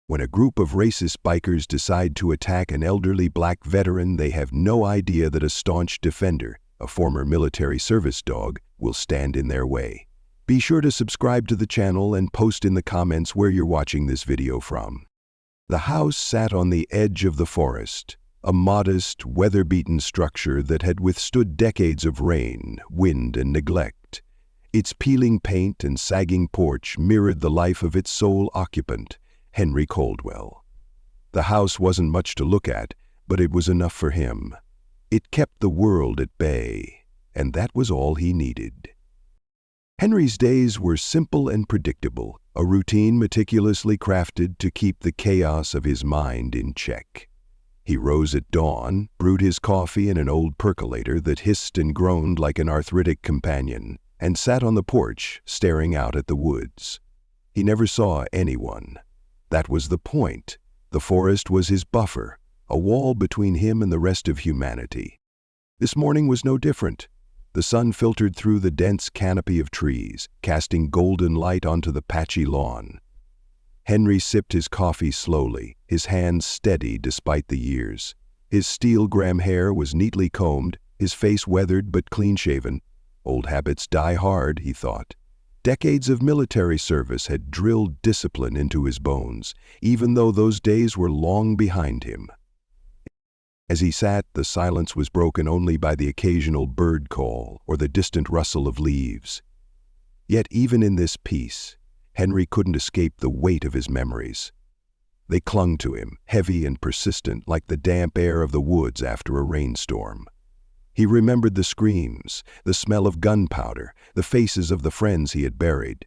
When a group of racist bikers decide to attack an elderly black veteran, they have no idea that a staunch defender, a former military service dog, will stand in their way. Be sure to subscribe to the channel and post in the comments where you're watching this video from. The house sat on the edge of the forest, a modest, weather-beaten structure that had withstood decades of rain, wind, and neglect. Its peeling paint and sagging porch mirrored the life of its sole occupant, Henry Caldwell. The house wasn't much to look at, but it was enough for him. It kept the world at bay, and that was all he needed. Henry's days were simple and predictable, a routine meticulously crafted to keep the chaos of his mind in check. He rose at dawn, brewed his coffee in an old percolator that hissed and groaned like an arthritic companion, and sat on the porch, staring out at the woods. He never saw anyone. That was the point. The forest was his buffer, a wall between him and the rest of humanity. This morning was no different. The sun filtered through the dense canopy of trees, casting golden light onto the patchy lawn. Henry sipped his coffee slowly, his hands steady despite the years. His steel-gram hair was neatly combed, his face weathered but clean-shaven. Old habits die hard, he thought. Decades of military service had drilled discipline into his bones, even though those days were long behind him. As he sat, the silence was broken only by the occasional bird call or the distant rustle of leaves. Yet even in this peace, Henry couldn't escape the weight of his memories. They clung to him, heavy and persistent, like the damp air of the woods after a rainstorm. He remembered the screams, the smell of gunpowder, the faces of the friends he had buried.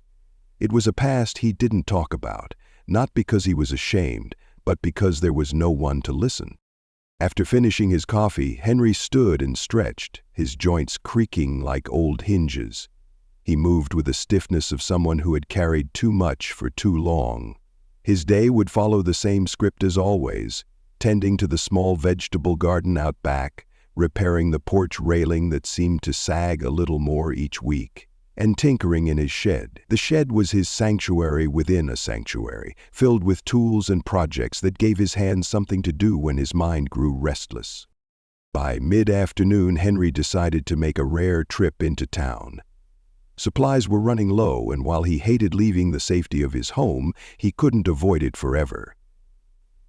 It was a past he didn't talk about, not because he was ashamed, but because there was no one to listen. After finishing his coffee, Henry stood and stretched, his joints creaking like old hinges. He moved with the stiffness of someone who had carried too much for too long. His day would follow the same script as always, tending to the small vegetable garden out back, repairing the porch railing that seemed to sag a little more each week, and tinkering in his shed. The shed was his sanctuary within a sanctuary, filled with tools and projects that gave his hands something to do when his mind grew restless. By mid-afternoon, Henry decided to make a rare trip into town. Supplies were running low, and while he hated leaving the safety of his home, he couldn't avoid it forever.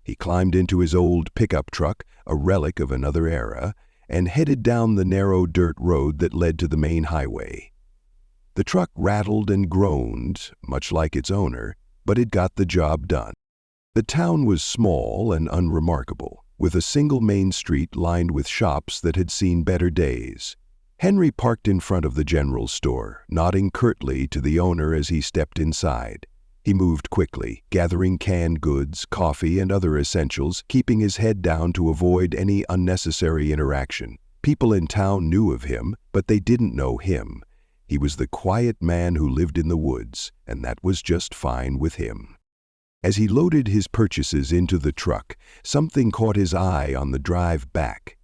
He climbed into his old pickup truck, a relic of another era, and headed down the narrow dirt road that led to the main highway. The truck rattled and groaned, much like its owner, but it got the job done. The town was small and unremarkable, with a single main street lined with shops that had seen better days. Henry parked in front of the general store, nodding curtly to the owner as he stepped inside. He moved quickly, gathering canned goods, coffee, and other essentials, keeping his head down to avoid any unnecessary interaction. People in town knew of him, but they didn't know him. He was the quiet man who lived in the woods, and that was just fine with him. As he loaded his purchases into the truck, something caught his eye on the drive back.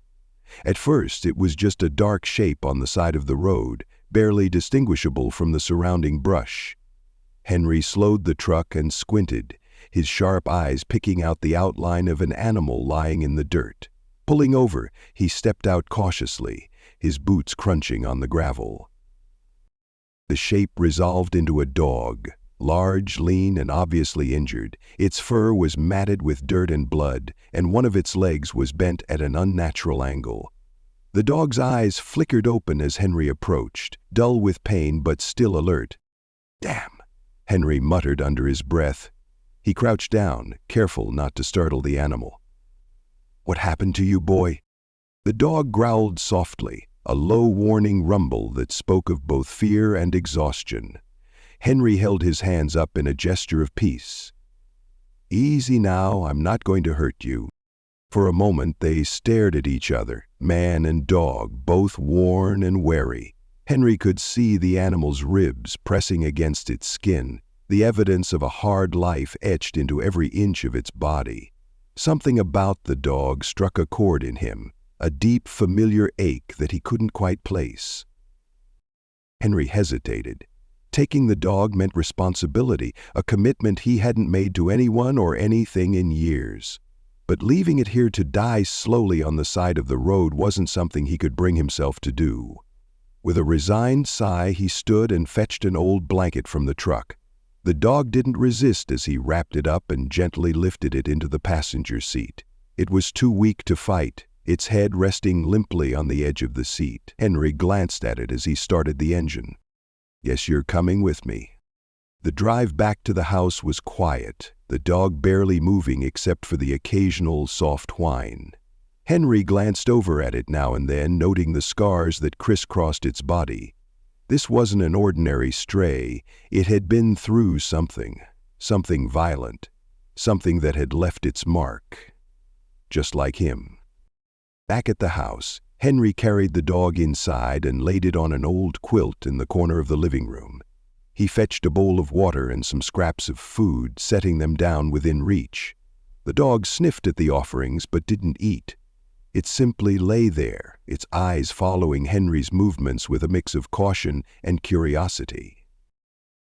At first, it was just a dark shape on the side of the road, barely distinguishable from the surrounding brush. Henry slowed the truck and squinted, his sharp eyes picking out the outline of an animal lying in the dirt. Pulling over, he stepped out cautiously, his boots crunching on the gravel. The shape resolved into a dog, large, lean, and obviously injured. Its fur was matted with dirt and blood, and one of its legs was bent at an unnatural angle. The dog's eyes flickered open as Henry approached, dull with pain but still alert. "Damn," Henry muttered under his breath. He crouched down, careful not to startle the animal. "What happened to you, boy?" The dog growled softly, a low warning rumble that spoke of both fear and exhaustion. Henry held his hands up in a gesture of peace. "Easy now, I'm not going to hurt you." For a moment they stared at each other, man and dog, both worn and wary. Henry could see the animal's ribs pressing against its skin, the evidence of a hard life etched into every inch of its body. Something about the dog struck a chord in him, a deep, familiar ache that he couldn't quite place. Henry hesitated. Taking the dog meant responsibility, a commitment he hadn't made to anyone or anything in years. But leaving it here to die slowly on the side of the road wasn't something he could bring himself to do. With a resigned sigh, he stood and fetched an old blanket from the truck. The dog didn't resist as he wrapped it up and gently lifted it into the passenger seat. It was too weak to fight, its head resting limply on the edge of the seat. Henry glanced at it as he started the engine. "Yes, you're coming with me." The drive back to the house was quiet, the dog barely moving except for the occasional soft whine. Henry glanced over at it now and then, noting the scars that crisscrossed its body. This wasn't an ordinary stray. It had been through something violent, something that had left its mark. Just like him. Back at the house, Henry carried the dog inside and laid it on an old quilt in the corner of the living room. He fetched a bowl of water and some scraps of food, setting them down within reach. The dog sniffed at the offerings but didn't eat. It simply lay there, its eyes following Henry's movements with a mix of caution and curiosity.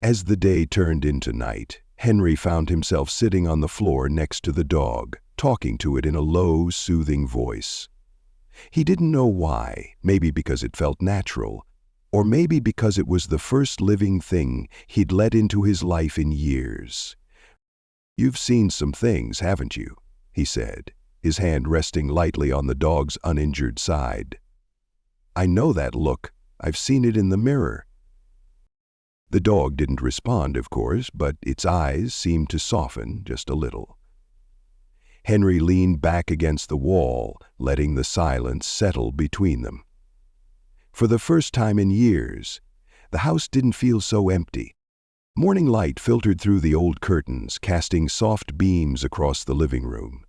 As the day turned into night, Henry found himself sitting on the floor next to the dog, talking to it in a low, soothing voice. He didn't know why, maybe because it felt natural, or maybe because it was the first living thing he'd let into his life in years. "You've seen some things, haven't you?" he said, his hand resting lightly on the dog's uninjured side. "I know that look. I've seen it in the mirror." The dog didn't respond, of course, but its eyes seemed to soften just a little. Henry leaned back against the wall, letting the silence settle between them. For the first time in years, the house didn't feel so empty. Morning light filtered through the old curtains, casting soft beams across the living room.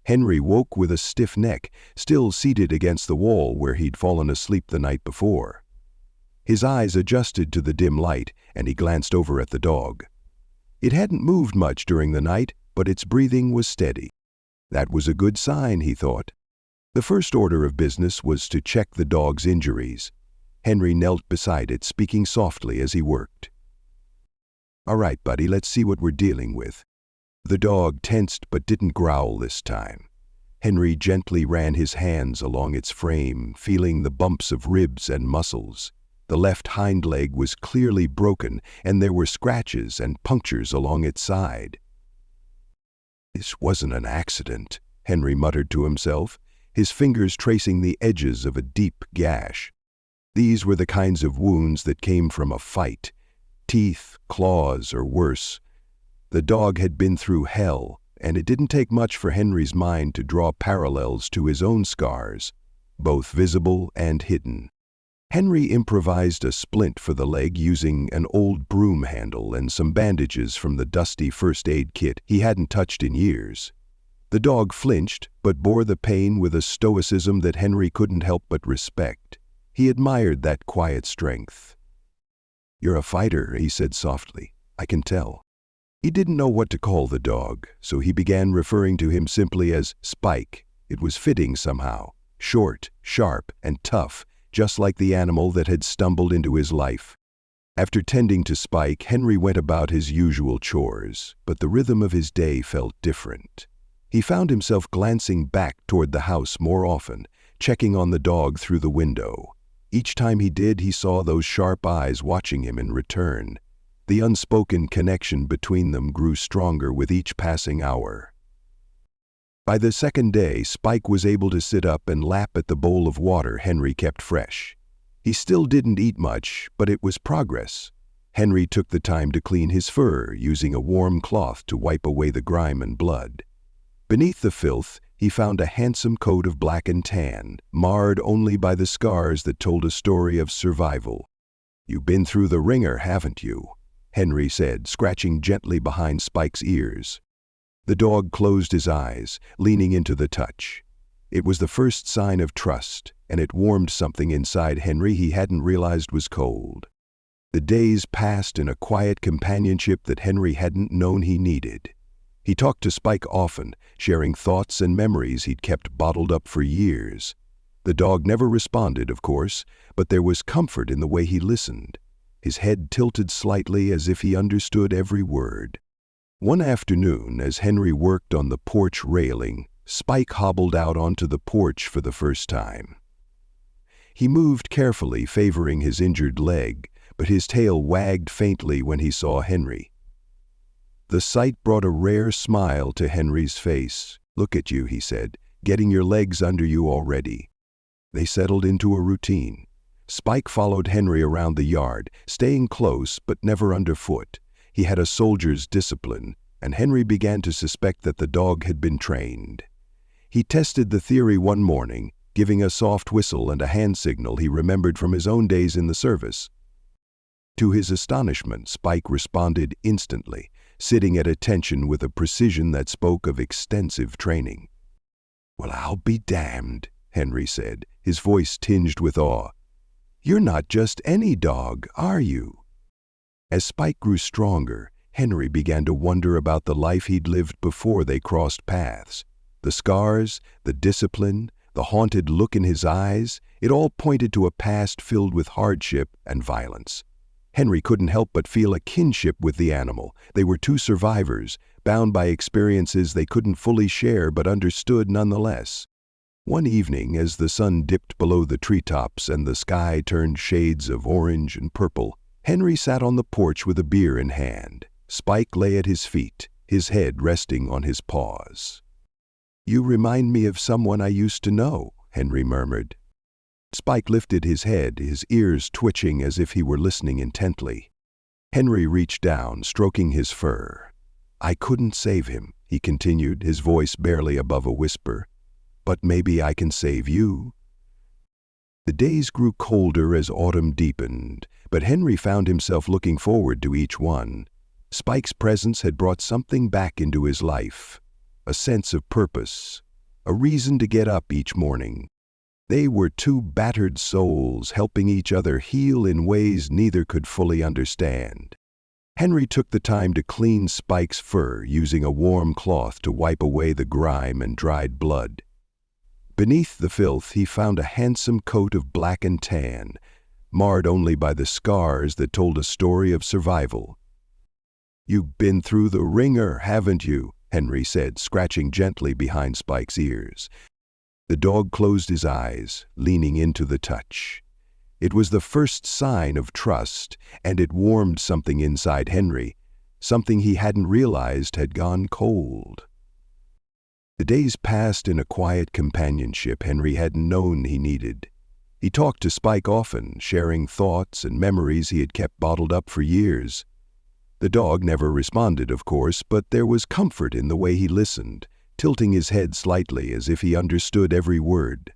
Henry woke with a stiff neck, still seated against the wall where he'd fallen asleep the night before. His eyes adjusted to the dim light, and he glanced over at the dog. It hadn't moved much during the night, but its breathing was steady. That was a good sign, he thought. The first order of business was to check the dog's injuries. Henry knelt beside it, speaking softly as he worked. "All right, buddy, let's see what we're dealing with." The dog tensed but didn't growl this time. Henry gently ran his hands along its frame, feeling the bumps of ribs and muscles. The left hind leg was clearly broken, and there were scratches and punctures along its side. "This wasn't an accident," Henry muttered to himself, his fingers tracing the edges of a deep gash. These were the kinds of wounds that came from a fight. Teeth, claws, or worse. The dog had been through hell, and it didn't take much for Henry's mind to draw parallels to his own scars, both visible and hidden. Henry improvised a splint for the leg using an old broom handle and some bandages from the dusty first aid kit he hadn't touched in years. The dog flinched, but bore the pain with a stoicism that Henry couldn't help but respect. He admired that quiet strength. "You're a fighter," he said softly. "I can tell." He didn't know what to call the dog, so he began referring to him simply as Spike. It was fitting somehow. Short, sharp, and tough, just like the animal that had stumbled into his life. After tending to Spike, Henry went about his usual chores, but the rhythm of his day felt different. He found himself glancing back toward the house more often, checking on the dog through the window. Each time he did, he saw those sharp eyes watching him in return. The unspoken connection between them grew stronger with each passing hour. By the second day, Spike was able to sit up and lap at the bowl of water Henry kept fresh. He still didn't eat much, but it was progress. Henry took the time to clean his fur, using a warm cloth to wipe away the grime and blood. Beneath the filth, he found a handsome coat of black and tan, marred only by the scars that told a story of survival. "You've been through the ringer, haven't you?" Henry said, scratching gently behind Spike's ears. The dog closed his eyes, leaning into the touch. It was the first sign of trust, and it warmed something inside Henry he hadn't realized was cold. The days passed in a quiet companionship that Henry hadn't known he needed. He talked to Spike often, sharing thoughts and memories he'd kept bottled up for years. The dog never responded, of course, but there was comfort in the way he listened. his head tilted slightly as if he understood every word. One afternoon, as Henry worked on the porch railing, Spike hobbled out onto the porch for the first time. He moved carefully, favoring his injured leg, but his tail wagged faintly when he saw Henry. The sight brought a rare smile to Henry's face. "Look at you," he said, "getting your legs under you already." They settled into a routine. Spike followed Henry around the yard, staying close but never underfoot. He had a soldier's discipline, and Henry began to suspect that the dog had been trained. He tested the theory one morning, giving a soft whistle and a hand signal he remembered from his own days in the service. To his astonishment, Spike responded instantly, sitting at attention with a precision that spoke of extensive training. "Well, I'll be damned," Henry said, his voice tinged with awe. "You're not just any dog, are you?" As Spike grew stronger, Henry began to wonder about the life he'd lived before they crossed paths. The scars, the discipline, the haunted look in his eyes, it all pointed to a past filled with hardship and violence. Henry couldn't help but feel a kinship with the animal. They were two survivors, bound by experiences they couldn't fully share but understood nonetheless. One evening, as the sun dipped below the treetops and the sky turned shades of orange and purple, Henry sat on the porch with a beer in hand. Spike lay at his feet, his head resting on his paws. "You remind me of someone I used to know," Henry murmured. Spike lifted his head, his ears twitching as if he were listening intently. Henry reached down, stroking his fur. "I couldn't save him," he continued, his voice barely above a whisper. "But maybe I can save you." The days grew colder as autumn deepened, but Henry found himself looking forward to each one. Spike's presence had brought something back into his life, a sense of purpose, a reason to get up each morning. They were two battered souls helping each other heal in ways neither could fully understand. Henry took the time to clean Spike's fur, using a warm cloth to wipe away the grime and dried blood. Beneath the filth, he found a handsome coat of black and tan, marred only by the scars that told a story of survival. "You've been through the ringer, haven't you?" Henry said, scratching gently behind Spike's ears. The dog closed his eyes, leaning into the touch. It was the first sign of trust, and it warmed something inside Henry, something he hadn't realized had gone cold. The days passed in a quiet companionship Henry hadn't known he needed. He talked to Spike often, sharing thoughts and memories he had kept bottled up for years. The dog never responded, of course, but there was comfort in the way he listened, tilting his head slightly as if he understood every word.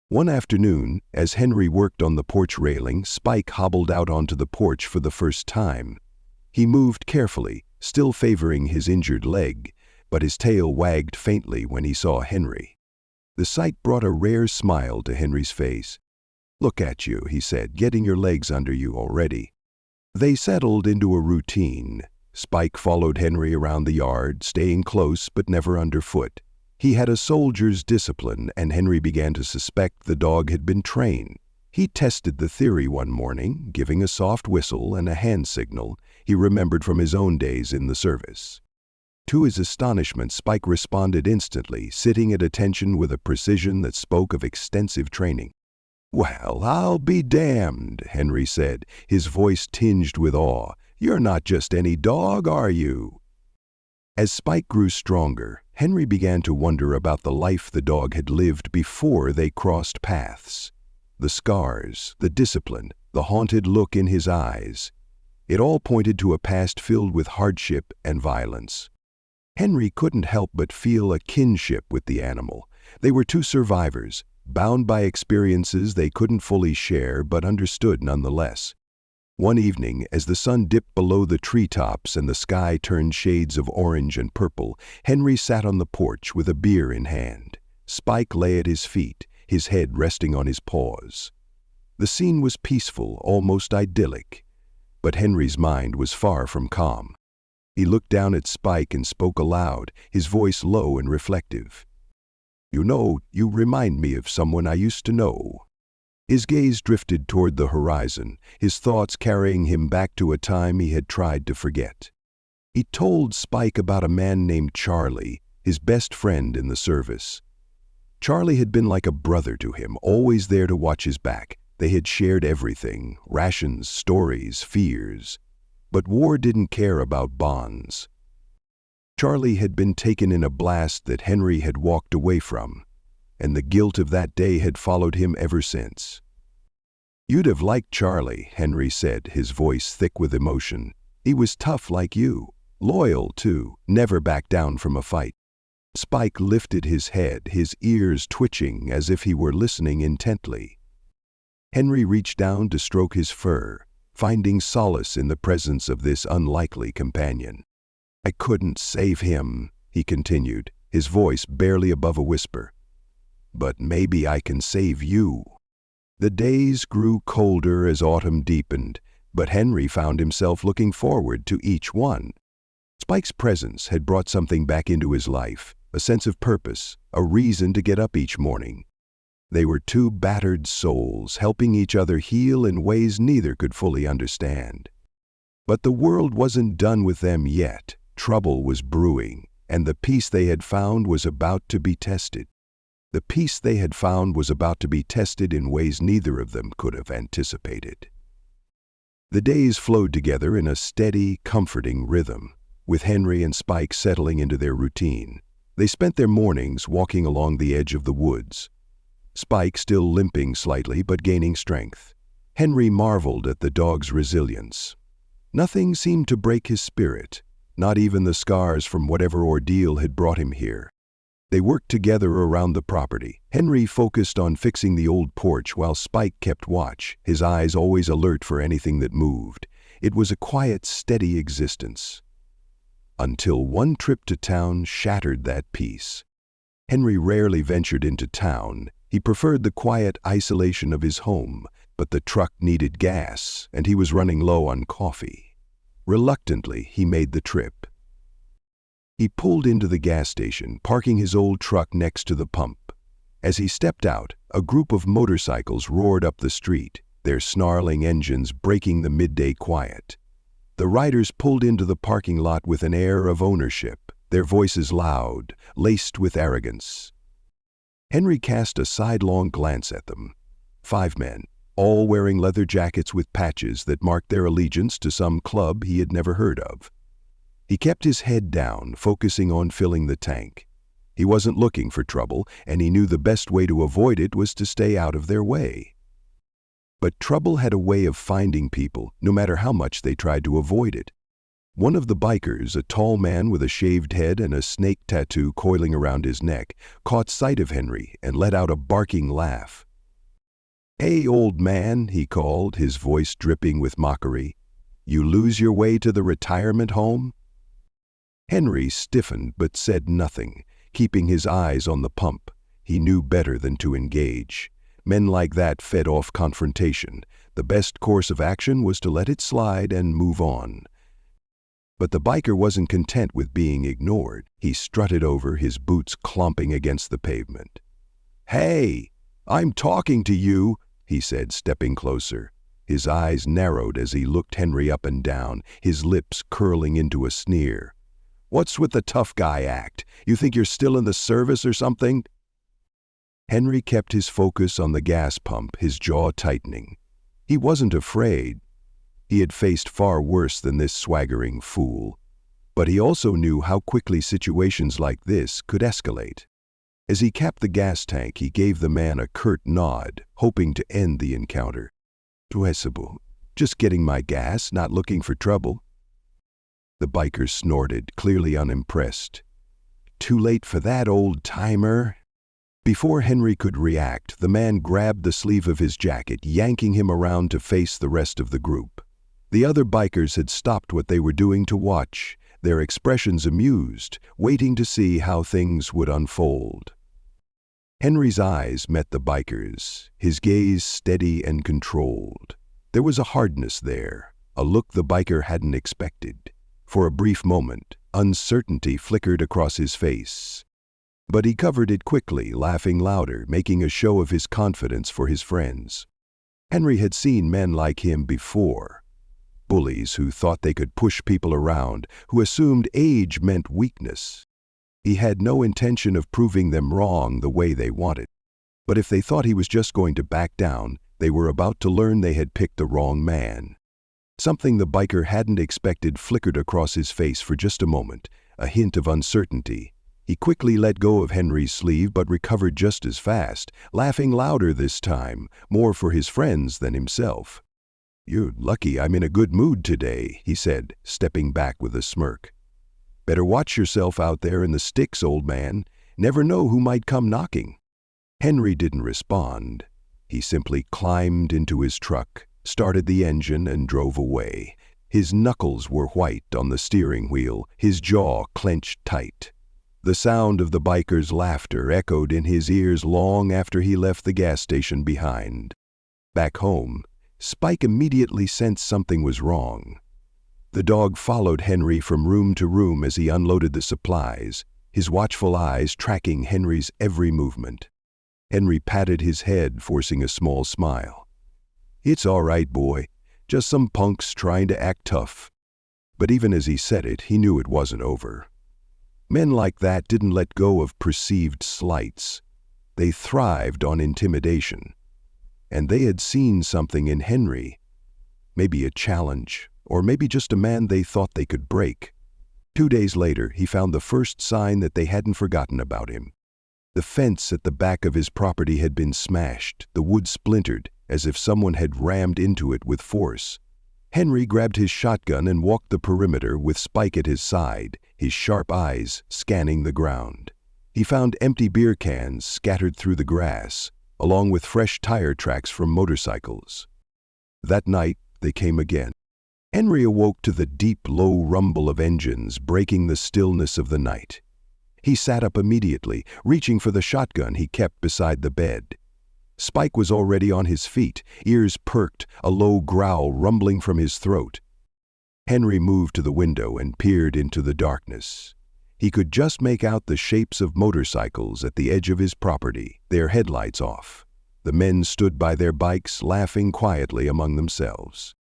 One afternoon, as Henry worked on the porch railing, Spike hobbled out onto the porch for the first time. He moved carefully, still favoring his injured leg, but his tail wagged faintly when he saw Henry. The sight brought a rare smile to Henry's face. "Look at you," he said, "getting your legs under you already." They settled into a routine. Spike followed Henry around the yard, staying close but never underfoot. He had a soldier's discipline, and Henry began to suspect the dog had been trained. He tested the theory one morning, giving a soft whistle and a hand signal he remembered from his own days in the service. To his astonishment, Spike responded instantly, sitting at attention with a precision that spoke of extensive training. "Well, I'll be damned," Henry said, his voice tinged with awe. "You're not just any dog, are you?" As Spike grew stronger, Henry began to wonder about the life the dog had lived before they crossed paths. The scars, the discipline, the haunted look in his eyes. It all pointed to a past filled with hardship and violence. Henry couldn't help but feel a kinship with the animal. They were two survivors, bound by experiences they couldn't fully share but understood nonetheless. One evening, as the sun dipped below the treetops and the sky turned shades of orange and purple, Henry sat on the porch with a beer in hand. Spike lay at his feet, his head resting on his paws. The scene was peaceful, almost idyllic, but Henry's mind was far from calm. He looked down at Spike and spoke aloud, his voice low and reflective. "You know, you remind me of someone I used to know." His gaze drifted toward the horizon, his thoughts carrying him back to a time he had tried to forget. He told Spike about a man named Charlie, his best friend in the service. Charlie had been like a brother to him, always there to watch his back. They had shared everything, rations, stories, fears. But war didn't care about bonds. Charlie had been taken in a blast that Henry had walked away from, and the guilt of that day had followed him ever since. "You'd have liked Charlie," Henry said, his voice thick with emotion. "He was tough like you, loyal too, never backed down from a fight." Spike lifted his head, his ears twitching as if he were listening intently. Henry reached down to stroke his fur, finding solace in the presence of this unlikely companion. "I couldn't save him," he continued, his voice barely above a whisper. "But maybe I can save you." The days grew colder as autumn deepened, but Henry found himself looking forward to each one. Spike's presence had brought something back into his life, a sense of purpose, a reason to get up each morning. They were two battered souls, helping each other heal in ways neither could fully understand. But the world wasn't done with them yet. Trouble was brewing, and the peace they had found was about to be tested. The peace they had found was about to be tested in ways neither of them could have anticipated. The days flowed together in a steady, comforting rhythm, with Henry and Spike settling into their routine. They spent their mornings walking along the edge of the woods, Spike still limping slightly but gaining strength. Henry marveled at the dog's resilience. Nothing seemed to break his spirit, not even the scars from whatever ordeal had brought him here. They worked together around the property. Henry focused on fixing the old porch while Spike kept watch, his eyes always alert for anything that moved. It was a quiet, steady existence. Until one trip to town shattered that peace. Henry rarely ventured into town. He preferred the quiet isolation of his home, but the truck needed gas, and he was running low on coffee. Reluctantly, he made the trip. He pulled into the gas station, parking his old truck next to the pump. As he stepped out, a group of motorcycles roared up the street, their snarling engines breaking the midday quiet. The riders pulled into the parking lot with an air of ownership, their voices loud, laced with arrogance. Henry cast a sidelong glance at them. 5 men, all wearing leather jackets with patches that marked their allegiance to some club he had never heard of. He kept his head down, focusing on filling the tank. He wasn't looking for trouble, and he knew the best way to avoid it was to stay out of their way. But trouble had a way of finding people, no matter how much they tried to avoid it. One of the bikers, a tall man with a shaved head and a snake tattoo coiling around his neck, caught sight of Henry and let out a barking laugh. "Hey, old man," he called, his voice dripping with mockery. "You lose your way to the retirement home?" Henry stiffened but said nothing, keeping his eyes on the pump. He knew better than to engage. Men like that fed off confrontation. The best course of action was to let it slide and move on. But the biker wasn't content with being ignored. He strutted over, his boots clomping against the pavement. "Hey, I'm talking to you," he said, stepping closer. His eyes narrowed as he looked Henry up and down, his lips curling into a sneer. "What's with the tough guy act? You think you're still in the service or something?" Henry kept his focus on the gas pump, his jaw tightening. He wasn't afraid. He had faced far worse than this swaggering fool. But he also knew how quickly situations like this could escalate. As he capped the gas tank, he gave the man a curt nod, hoping to end the encounter. "Tuesibu, just getting my gas, not looking for trouble." The biker snorted, clearly unimpressed. "Too late for that, old-timer." Before Henry could react, the man grabbed the sleeve of his jacket, yanking him around to face the rest of the group. The other bikers had stopped what they were doing to watch, their expressions amused, waiting to see how things would unfold. Henry's eyes met the biker's, his gaze steady and controlled. There was a hardness there, a look the biker hadn't expected. For a brief moment, uncertainty flickered across his face. But he covered it quickly, laughing louder, making a show of his confidence for his friends. Henry had seen men like him before. Bullies who thought they could push people around, who assumed age meant weakness. He had no intention of proving them wrong the way they wanted. But if they thought he was just going to back down, they were about to learn they had picked the wrong man. Something the biker hadn't expected flickered across his face for just a moment, a hint of uncertainty. He quickly let go of Henry's sleeve but recovered just as fast, laughing louder this time, more for his friends than himself. "You're lucky I'm in a good mood today," he said, stepping back with a smirk. "Better watch yourself out there in the sticks, old man. Never know who might come knocking." Henry didn't respond. He simply climbed into his truck, started the engine, and drove away. His knuckles were white on the steering wheel, his jaw clenched tight. The sound of the biker's laughter echoed in his ears long after he left the gas station behind. Back home, Spike immediately sensed something was wrong. The dog followed Henry from room to room as he unloaded the supplies, his watchful eyes tracking Henry's every movement. Henry patted his head, forcing a small smile. "It's all right, boy. Just some punks trying to act tough." But even as he said it, he knew it wasn't over. Men like that didn't let go of perceived slights. They thrived on intimidation. And they had seen something in Henry. Maybe a challenge, or maybe just a man they thought they could break. 2 days later, he found the first sign that they hadn't forgotten about him. The fence at the back of his property had been smashed, the wood splintered, as if someone had rammed into it with force. Henry grabbed his shotgun and walked the perimeter with Spike at his side, his sharp eyes scanning the ground. He found empty beer cans scattered through the grass, along with fresh tire tracks from motorcycles. That night, they came again. Henry awoke to the deep, low rumble of engines breaking the stillness of the night. He sat up immediately, reaching for the shotgun he kept beside the bed. Spike was already on his feet, ears perked, a low growl rumbling from his throat. Henry moved to the window and peered into the darkness. He could just make out the shapes of motorcycles at the edge of his property, their headlights off. The men stood by their bikes, laughing quietly among themselves.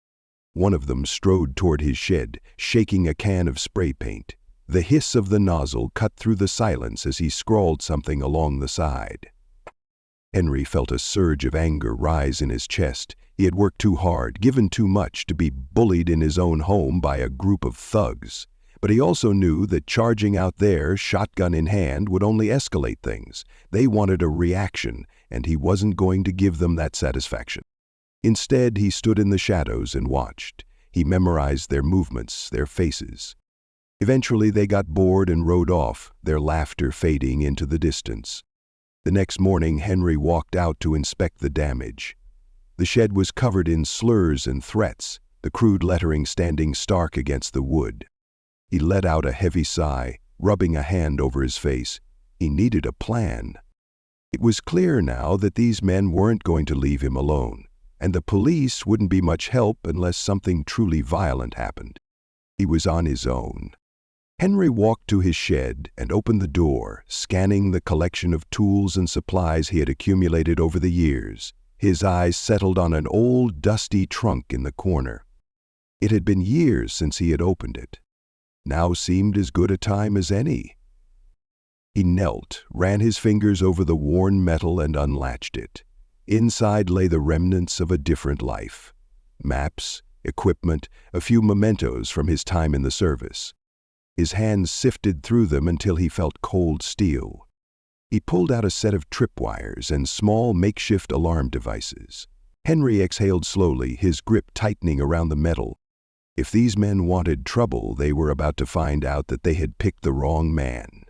One of them strode toward his shed, shaking a can of spray paint. The hiss of the nozzle cut through the silence as he scrawled something along the side. Henry felt a surge of anger rise in his chest. He had worked too hard, given too much to be bullied in his own home by a group of thugs. But he also knew that charging out there, shotgun in hand, would only escalate things. They wanted a reaction, and he wasn't going to give them that satisfaction. Instead, he stood in the shadows and watched. He memorized their movements, their faces. Eventually, they got bored and rode off, their laughter fading into the distance. The next morning, Henry walked out to inspect the damage. The shed was covered in slurs and threats, the crude lettering standing stark against the wood. He let out a heavy sigh, rubbing a hand over his face. He needed a plan. It was clear now that these men weren't going to leave him alone, and the police wouldn't be much help unless something truly violent happened. He was on his own. Henry walked to his shed and opened the door, scanning the collection of tools and supplies he had accumulated over the years. His eyes settled on an old, dusty trunk in the corner. It had been years since he had opened it. Now seemed as good a time as any. He knelt, ran his fingers over the worn metal and unlatched it. Inside lay the remnants of a different life. Maps, equipment, a few mementos from his time in the service. His hands sifted through them until he felt cold steel. He pulled out a set of tripwires and small makeshift alarm devices. Henry exhaled slowly, his grip tightening around the metal. If these men wanted trouble, they were about to find out that they had picked the wrong man.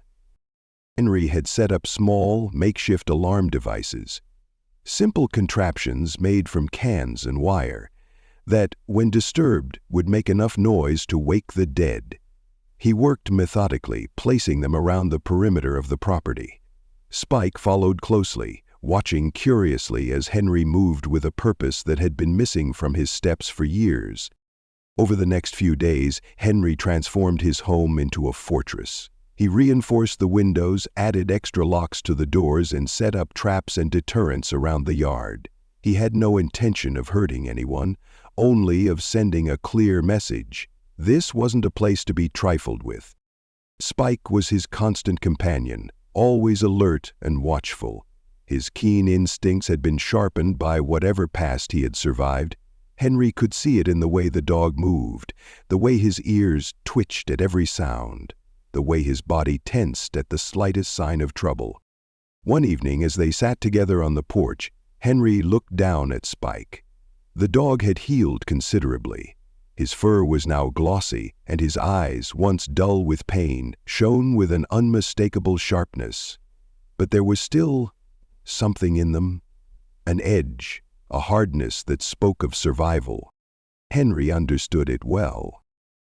Henry had set up small, makeshift alarm devices, simple contraptions made from cans and wire, that, when disturbed, would make enough noise to wake the dead. He worked methodically, placing them around the perimeter of the property. Spike followed closely, watching curiously as Henry moved with a purpose that had been missing from his steps for years. Over the next few days, Henry transformed his home into a fortress. He reinforced the windows, added extra locks to the doors, and set up traps and deterrents around the yard. He had no intention of hurting anyone, only of sending a clear message. This wasn't a place to be trifled with. Spike was his constant companion, always alert and watchful. His keen instincts had been sharpened by whatever past he had survived. Henry could see it in the way the dog moved, the way his ears twitched at every sound, the way his body tensed at the slightest sign of trouble. One evening, as they sat together on the porch, Henry looked down at Spike. The dog had healed considerably. His fur was now glossy, and his eyes, once dull with pain, shone with an unmistakable sharpness. But there was still something in them, an edge, a hardness that spoke of survival. Henry understood it well.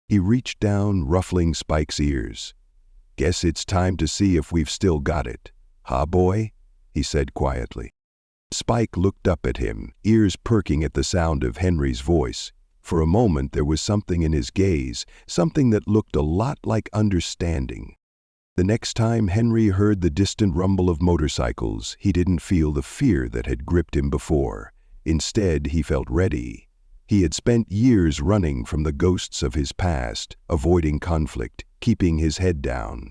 He reached down, ruffling Spike's ears. "Guess it's time to see if we've still got it. Huh, boy?" he said quietly. Spike looked up at him, ears perking at the sound of Henry's voice. For a moment there was something in his gaze, something that looked a lot like understanding. The next time Henry heard the distant rumble of motorcycles, he didn't feel the fear that had gripped him before. Instead, he felt ready. He had spent years running from the ghosts of his past, avoiding conflict, keeping his head down.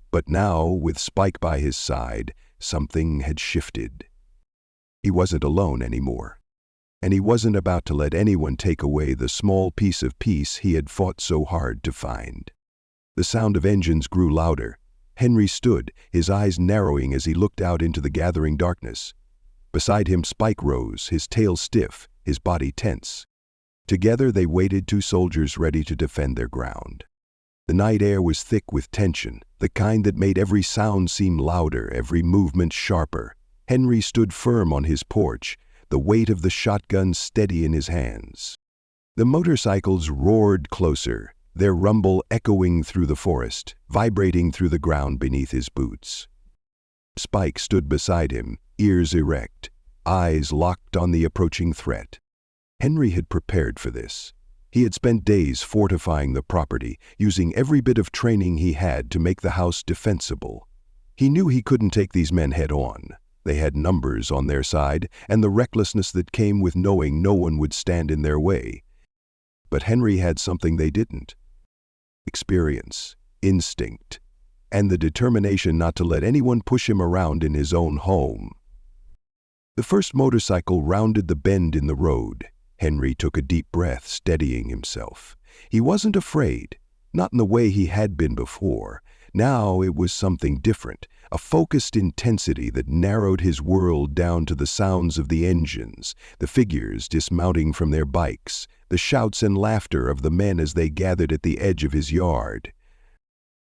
But now, with Spike by his side, something had shifted. He wasn't alone anymore. And he wasn't about to let anyone take away the small piece of peace he had fought so hard to find. The sound of engines grew louder. Henry stood, his eyes narrowing as he looked out into the gathering darkness. Beside him, Spike rose, his tail stiff, his body tense. Together they waited, two soldiers ready to defend their ground. The night air was thick with tension, the kind that made every sound seem louder, every movement sharper. Henry stood firm on his porch, the weight of the shotgun steady in his hands. The motorcycles roared closer, their rumble echoing through the forest, vibrating through the ground beneath his boots. Spike stood beside him, ears erect, eyes locked on the approaching threat. Henry had prepared for this. He had spent days fortifying the property, using every bit of training he had to make the house defensible. He knew he couldn't take these men head-on. They had numbers on their side, and the recklessness that came with knowing no one would stand in their way. But Henry had something they didn't: experience, instinct, and the determination not to let anyone push him around in his own home. The first motorcycle rounded the bend in the road. Henry took a deep breath, steadying himself. He wasn't afraid, not in the way he had been before. Now it was something different, a focused intensity that narrowed his world down to the sounds of the engines, the figures dismounting from their bikes, the shouts and laughter of the men as they gathered at the edge of his yard.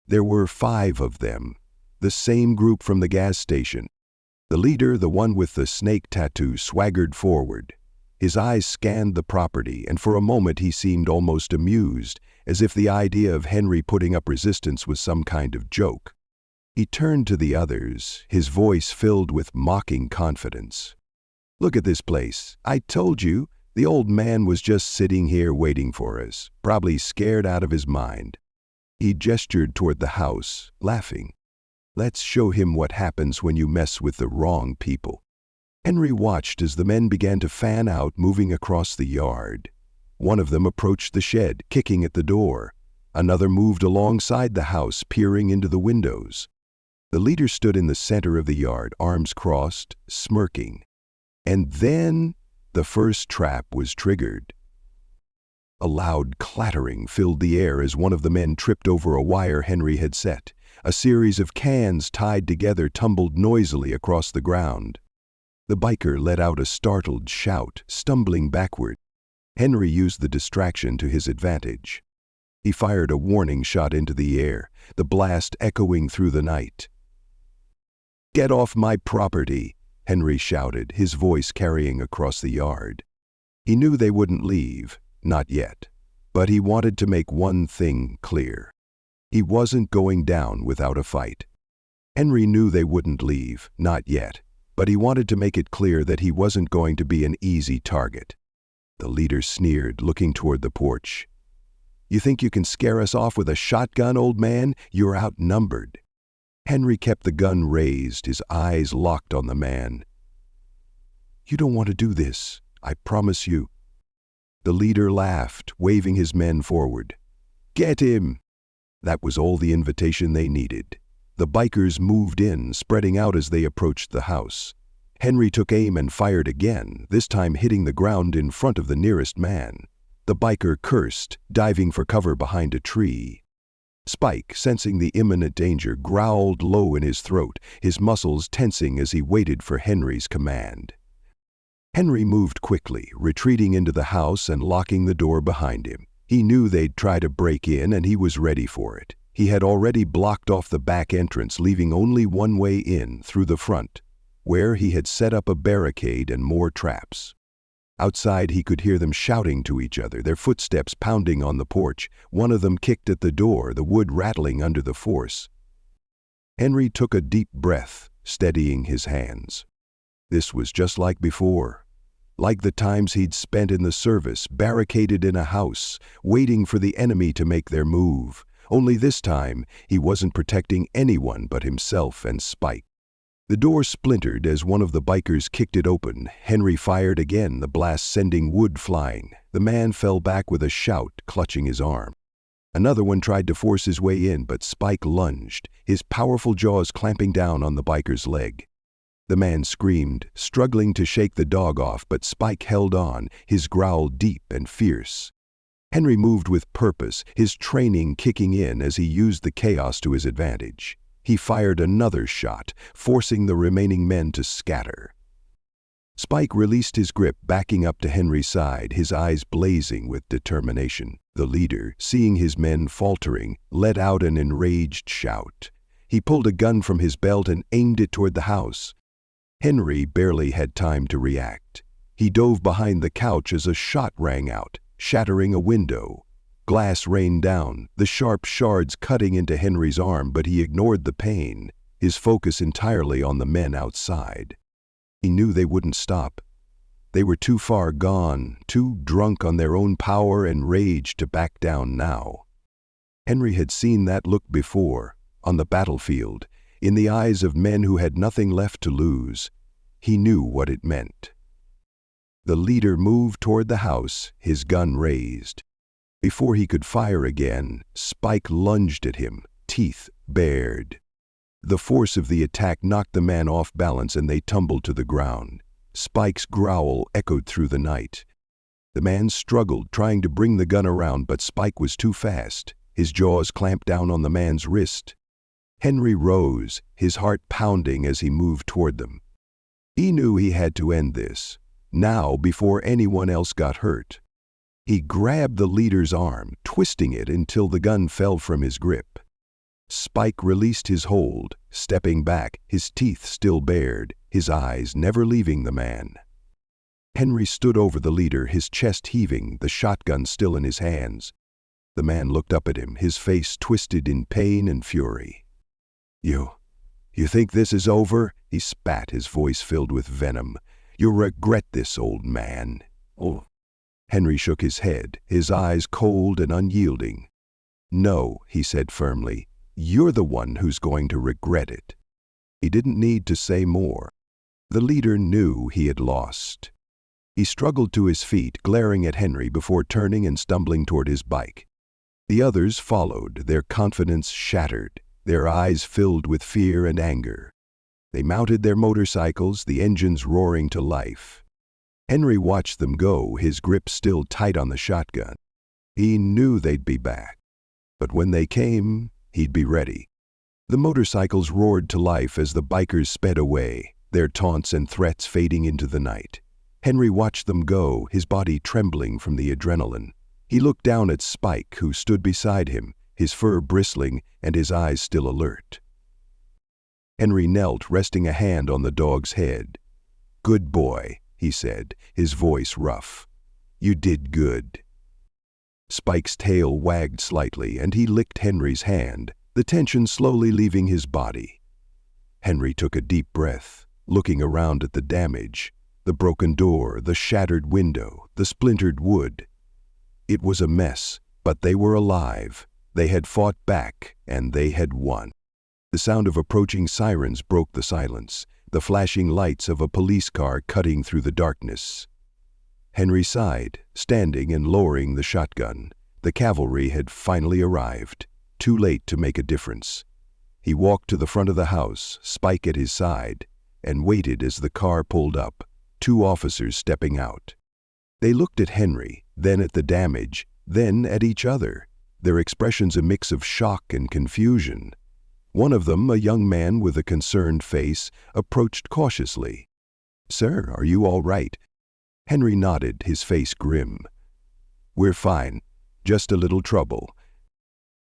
There were 5 of them, the same group from the gas station. The leader, the one with the snake tattoo, swaggered forward. His eyes scanned the property, and for a moment he seemed almost amused, as if the idea of Henry putting up resistance was some kind of joke. He turned to the others, his voice filled with mocking confidence. "Look at this place. I told you, the old man was just sitting here waiting for us, probably scared out of his mind." He gestured toward the house, laughing. "Let's show him what happens when you mess with the wrong people." Henry watched as the men began to fan out, moving across the yard. One of them approached the shed, kicking at the door. Another moved alongside the house, peering into the windows. The leader stood in the center of the yard, arms crossed, smirking. And then the first trap was triggered. A loud clattering filled the air as one of the men tripped over a wire Henry had set. A series of cans tied together tumbled noisily across the ground. The biker let out a startled shout, stumbling backward. Henry used the distraction to his advantage. He fired a warning shot into the air, the blast echoing through the night. "Get off my property!" Henry shouted, his voice carrying across the yard. He knew they wouldn't leave, not yet, but he wanted to make one thing clear. He wasn't going down without a fight. Henry knew they wouldn't leave, not yet, but he wanted to make it clear that he wasn't going to be an easy target. The leader sneered, looking toward the porch. "You think you can scare us off with a shotgun, old man? You're outnumbered." Henry kept the gun raised, his eyes locked on the man. You don't want to do this, I promise you." The leader laughed, waving his men forward. "Get him!" That was all the invitation they needed. The bikers moved in, spreading out as they approached the house. Henry took aim and fired again, this time hitting the ground in front of the nearest man. The biker cursed, diving for cover behind a tree. Spike, sensing the imminent danger, growled low in his throat, his muscles tensing as he waited for Henry's command. Henry moved quickly, retreating into the house and locking the door behind him. He knew they'd try to break in, and he was ready for it. He had already blocked off the back entrance, leaving only one way in, through the front, where he had set up a barricade and more traps. Outside, he could hear them shouting to each other, their footsteps pounding on the porch. One of them kicked at the door, the wood rattling under the force. Henry took a deep breath, steadying his hands. This was just like before, like the times he'd spent in the service, barricaded in a house, waiting for the enemy to make their move. Only this time, he wasn't protecting anyone but himself and Spike. The door splintered as one of the bikers kicked it open. Henry fired again, the blast sending wood flying. The man fell back with a shout, clutching his arm. Another one tried to force his way in, but Spike lunged, his powerful jaws clamping down on the biker's leg. The man screamed, struggling to shake the dog off, but Spike held on, his growl deep and fierce. Henry moved with purpose, his training kicking in as he used the chaos to his advantage. He fired another shot, forcing the remaining men to scatter. Spike released his grip, backing up to Henry's side, his eyes blazing with determination. The leader, seeing his men faltering, let out an enraged shout. He pulled a gun from his belt and aimed it toward the house. Henry barely had time to react. He dove behind the couch as a shot rang out, shattering a window. Glass rained down, the sharp shards cutting into Henry's arm, but he ignored the pain, his focus entirely on the men outside. He knew they wouldn't stop. They were too far gone, too drunk on their own power and rage to back down now. Henry had seen that look before, on the battlefield, in the eyes of men who had nothing left to lose. He knew what it meant. The leader moved toward the house, his gun raised. Before he could fire again, Spike lunged at him, teeth bared. The force of the attack knocked the man off balance and they tumbled to the ground. Spike's growl echoed through the night. The man struggled, trying to bring the gun around, but Spike was too fast. His jaws clamped down on the man's wrist. Henry rose, his heart pounding as he moved toward them. He knew he had to end this, now before anyone else got hurt. He grabbed the leader's arm, twisting it until the gun fell from his grip. Spike released his hold, stepping back, his teeth still bared, his eyes never leaving the man. Henry stood over the leader, his chest heaving, the shotgun still in his hands. The man looked up at him, his face twisted in pain and fury. You think this is over?" He spat, his voice filled with venom. "You'll regret this, old man." "Oh." Henry shook his head, his eyes cold and unyielding. "No," he said firmly, "you're the one who's going to regret it." He didn't need to say more. The leader knew he had lost. He struggled to his feet, glaring at Henry before turning and stumbling toward his bike. The others followed, their confidence shattered, their eyes filled with fear and anger. They mounted their motorcycles, the engines roaring to life. Henry watched them go, his grip still tight on the shotgun. He knew they'd be back. But when they came, he'd be ready. The motorcycles roared to life as the bikers sped away, their taunts and threats fading into the night. Henry watched them go, his body trembling from the adrenaline. He looked down at Spike, who stood beside him, his fur bristling and his eyes still alert. Henry knelt, resting a hand on the dog's head. "Good boy," he said, his voice rough. "You did good." Spike's tail wagged slightly, and he licked Henry's hand, the tension slowly leaving his body. Henry took a deep breath, looking around at the damage, the broken door, the shattered window, the splintered wood. It was a mess, but they were alive. They had fought back, and they had won. The sound of approaching sirens broke the silence. the flashing lights of a police car cutting through the darkness. Henry sighed, standing and lowering the shotgun. The cavalry had finally arrived, too late to make a difference. He walked to the front of the house, Spike at his side, and waited as the car pulled up, 2 officers stepping out. They looked at Henry, then at the damage, then at each other, their expressions a mix of shock and confusion. One of them, a young man with a concerned face, approached cautiously. "Sir, are you all right?" Henry nodded, his face grim. "We're fine. Just a little trouble."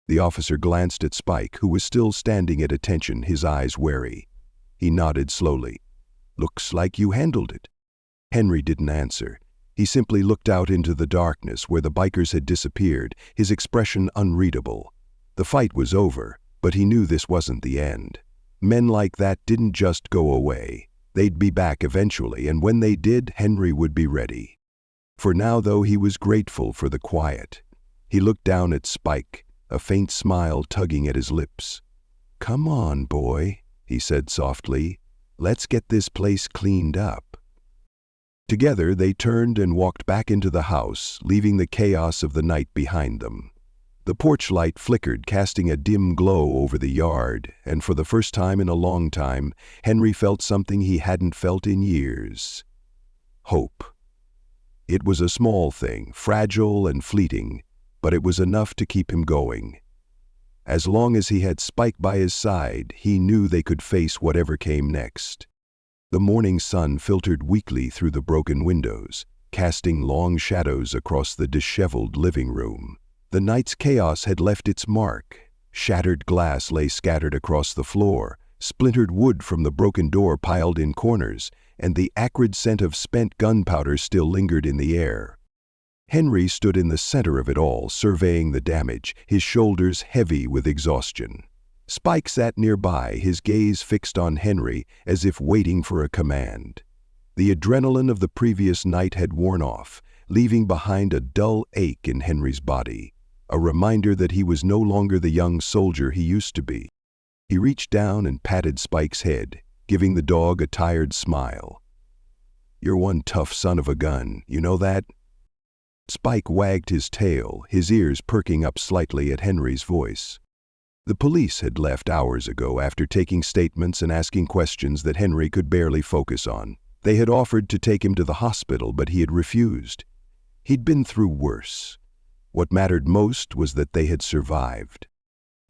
The officer glanced at Spike, who was still standing at attention, his eyes wary. He nodded slowly. "Looks like you handled it." Henry didn't answer. He simply looked out into the darkness where the bikers had disappeared, his expression unreadable. The fight was over, but he knew this wasn't the end. Men like that didn't just go away. They'd be back eventually, and when they did, Henry would be ready. For now, though, he was grateful for the quiet. He looked down at Spike, a faint smile tugging at his lips. "Come on, boy," he said softly. "Let's get this place cleaned up." Together, they turned and walked back into the house, leaving the chaos of the night behind them. The porch light flickered, casting a dim glow over the yard, and for the first time in a long time, Henry felt something he hadn't felt in years. Hope. It was a small thing, fragile and fleeting, but it was enough to keep him going. As long as he had Spike by his side, he knew they could face whatever came next. The morning sun filtered weakly through the broken windows, casting long shadows across the disheveled living room. The night's chaos had left its mark. Shattered glass lay scattered across the floor, splintered wood from the broken door piled in corners, and the acrid scent of spent gunpowder still lingered in the air. Henry stood in the center of it all, surveying the damage, his shoulders heavy with exhaustion. Spike sat nearby, his gaze fixed on Henry as if waiting for a command. The adrenaline of the previous night had worn off, leaving behind a dull ache in Henry's body. A reminder that he was no longer the young soldier he used to be. He reached down and patted Spike's head, giving the dog a tired smile. "You're one tough son of a gun, you know that?" Spike wagged his tail, his ears perking up slightly at Henry's voice. The police had left hours ago after taking statements and asking questions that Henry could barely focus on. They had offered to take him to the hospital, but he had refused. He'd been through worse. What mattered most was that they had survived.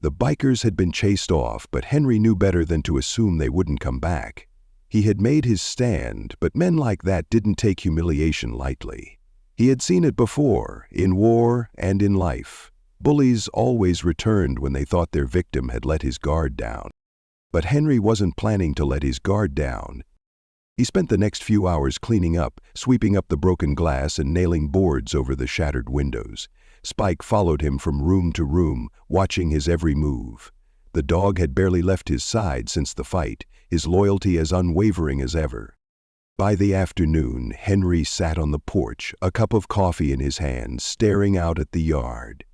The bikers had been chased off, but Henry knew better than to assume they wouldn't come back. He had made his stand, but men like that didn't take humiliation lightly. He had seen it before, in war and in life. Bullies always returned when they thought their victim had let his guard down. But Henry wasn't planning to let his guard down. He spent the next few hours cleaning up, sweeping up the broken glass and nailing boards over the shattered windows. Spike followed him from room to room, watching his every move. The dog had barely left his side since the fight, his loyalty as unwavering as ever. By the afternoon, Henry sat on the porch, a cup of coffee in his hand, staring out at the yard.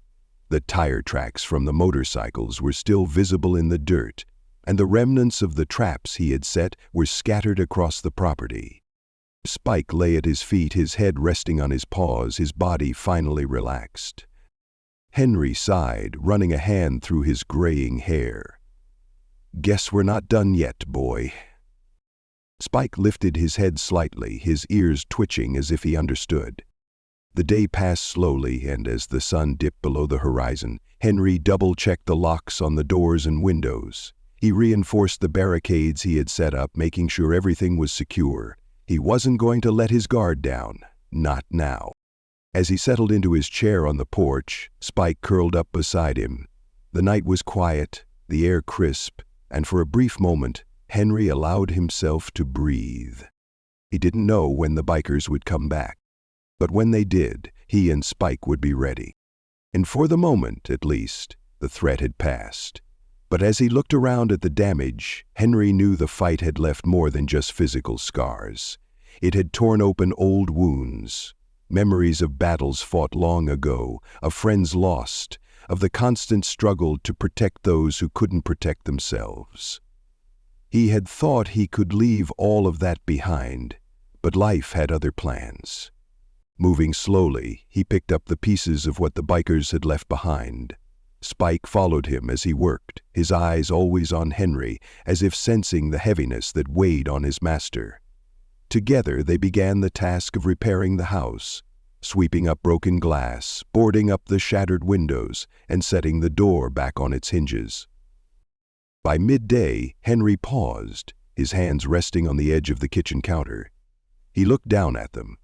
The tire tracks from the motorcycles were still visible in the dirt, and the remnants of the traps he had set were scattered across the property. Spike lay at his feet, his head resting on his paws, his body finally relaxed. Henry sighed, running a hand through his graying hair. "Guess we're not done yet, boy." Spike lifted his head slightly, his ears twitching as if he understood. The day passed slowly, and as the sun dipped below the horizon, Henry double-checked the locks on the doors and windows. He reinforced the barricades he had set up, making sure everything was secure. He wasn't going to let his guard down, not now. As he settled into his chair on the porch, Spike curled up beside him. The night was quiet, the air crisp, and for a brief moment, Henry allowed himself to breathe. He didn't know when the bikers would come back, but when they did, he and Spike would be ready. And for the moment, at least, the threat had passed. But as he looked around at the damage, Henry knew the fight had left more than just physical scars. It had torn open old wounds, memories of battles fought long ago, of friends lost, of the constant struggle to protect those who couldn't protect themselves. He had thought he could leave all of that behind, but life had other plans. Moving slowly, he picked up the pieces of what the bikers had left behind. Spike followed him as he worked, his eyes always on Henry, as if sensing the heaviness that weighed on his master. Together they began the task of repairing the house, sweeping up broken glass, boarding up the shattered windows, and setting the door back on its hinges. By midday, Henry paused, his hands resting on the edge of the kitchen counter. He looked down at them.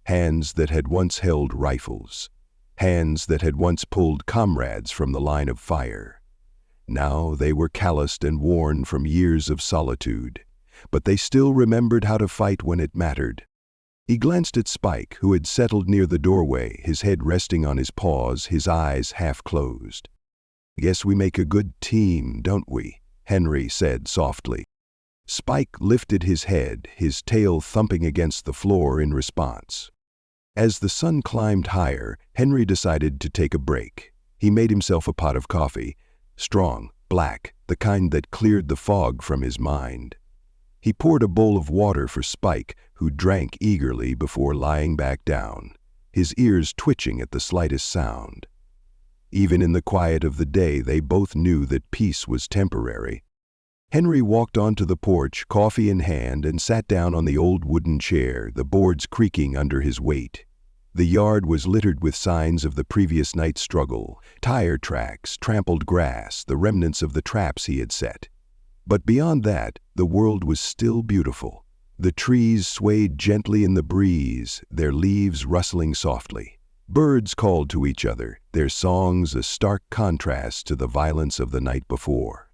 Hands that had once held rifles. Hands that had once pulled comrades from the line of fire. Now they were calloused and worn from years of solitude, but they still remembered how to fight when it mattered. He glanced at Spike, who had settled near the doorway, his head resting on his paws, his eyes half closed. "Guess we make a good team, don't we?" Henry said softly. Spike lifted his head, his tail thumping against the floor in response. As the sun climbed higher, Henry decided to take a break. He made himself a pot of coffee, strong, black, the kind that cleared the fog from his mind. He poured a bowl of water for Spike, who drank eagerly before lying back down, his ears twitching at the slightest sound. Even in the quiet of the day, they both knew that peace was temporary. Henry walked onto the porch, coffee in hand, and sat down on the old wooden chair, the boards creaking under his weight. The yard was littered with signs of the previous night's struggle, tire tracks, trampled grass, the remnants of the traps he had set. But beyond that, the world was still beautiful. The trees swayed gently in the breeze, their leaves rustling softly. Birds called to each other, their songs a stark contrast to the violence of the night before.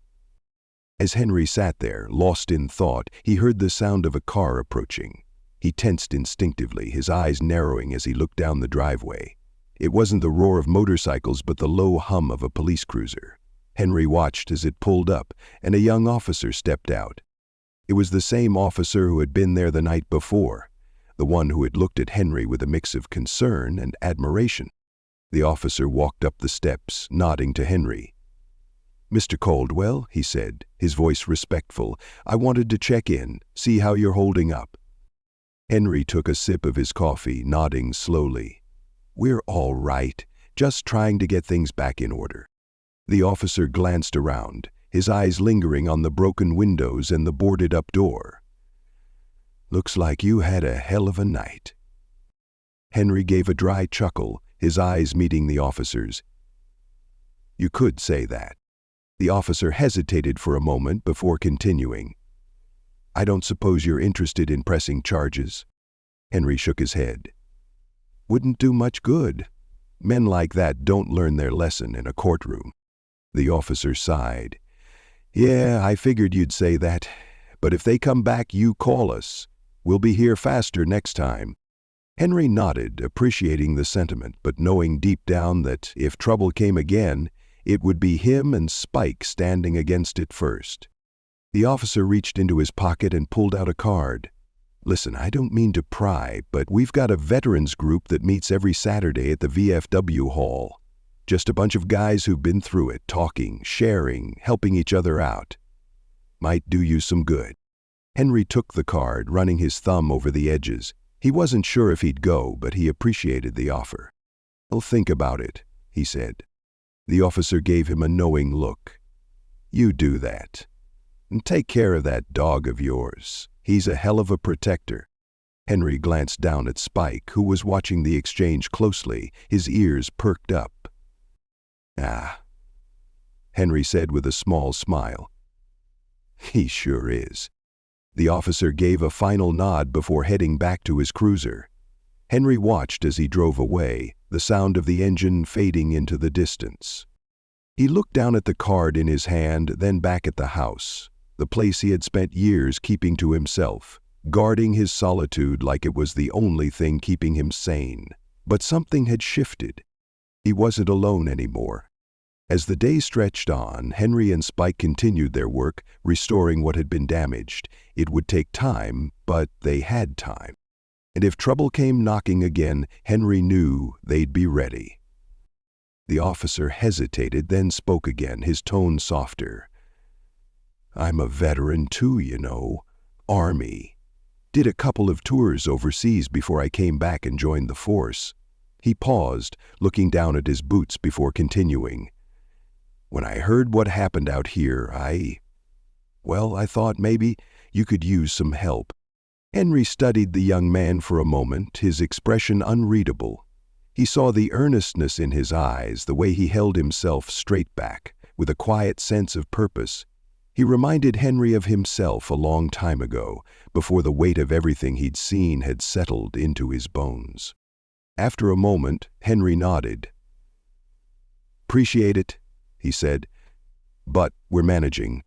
As Henry sat there, lost in thought, he heard the sound of a car approaching. He tensed instinctively, his eyes narrowing as he looked down the driveway. It wasn't the roar of motorcycles, but the low hum of a police cruiser. Henry watched as it pulled up, and a young officer stepped out. It was the same officer who had been there the night before, the one who had looked at Henry with a mix of concern and admiration. The officer walked up the steps, nodding to Henry. "Mr. Caldwell," he said, his voice respectful, "I wanted to check in, see how you're holding up." Henry took a sip of his coffee, nodding slowly. "We're all right, just trying to get things back in order." The officer glanced around, his eyes lingering on the broken windows and the boarded-up door. "Looks like you had a hell of a night." Henry gave a dry chuckle, his eyes meeting the officer's. "You could say that." The officer hesitated for a moment before continuing. "I don't suppose you're interested in pressing charges?" Henry shook his head. "Wouldn't do much good. Men like that don't learn their lesson in a courtroom." The officer sighed. "Yeah, I figured you'd say that. But if they come back, you call us. We'll be here faster next time." Henry nodded, appreciating the sentiment, but knowing deep down that if trouble came again, it would be him and Spike standing against it first. The officer reached into his pocket and pulled out a card. "Listen, I don't mean to pry, but we've got a veterans group that meets every Saturday at the VFW hall. Just a bunch of guys who've been through it, talking, sharing, helping each other out. Might do you some good." Henry took the card, running his thumb over the edges. He wasn't sure if he'd go, but he appreciated the offer. "I'll think about it," he said. The officer gave him a knowing look. "You do that. And take care of that dog of yours. He's a hell of a protector." Henry glanced down at Spike, who was watching the exchange closely, his ears perked up. "Ah," Henry said with a small smile. "He sure is." The officer gave a final nod before heading back to his cruiser. Henry watched as he drove away, the sound of the engine fading into the distance. He looked down at the card in his hand, then back at the house, the place he had spent years keeping to himself, guarding his solitude like it was the only thing keeping him sane. But something had shifted. He wasn't alone anymore. As the day stretched on, Henry and Spike continued their work, restoring what had been damaged. It would take time, but they had time. And if trouble came knocking again, Henry knew they'd be ready. The officer hesitated, then spoke again, his tone softer. I'm a veteran too, you know. Army. Did a couple of tours overseas before I came back and joined the force." He paused, looking down at his boots before continuing. "When I heard what happened out here, I thought maybe you could use some help." Henry studied the young man for a moment, his expression unreadable. He saw the earnestness in his eyes, the way he held himself straight back, with a quiet sense of purpose. He reminded Henry of himself a long time ago, before the weight of everything he'd seen had settled into his bones. After a moment, Henry nodded. "Appreciate it," he said, "but we're managing."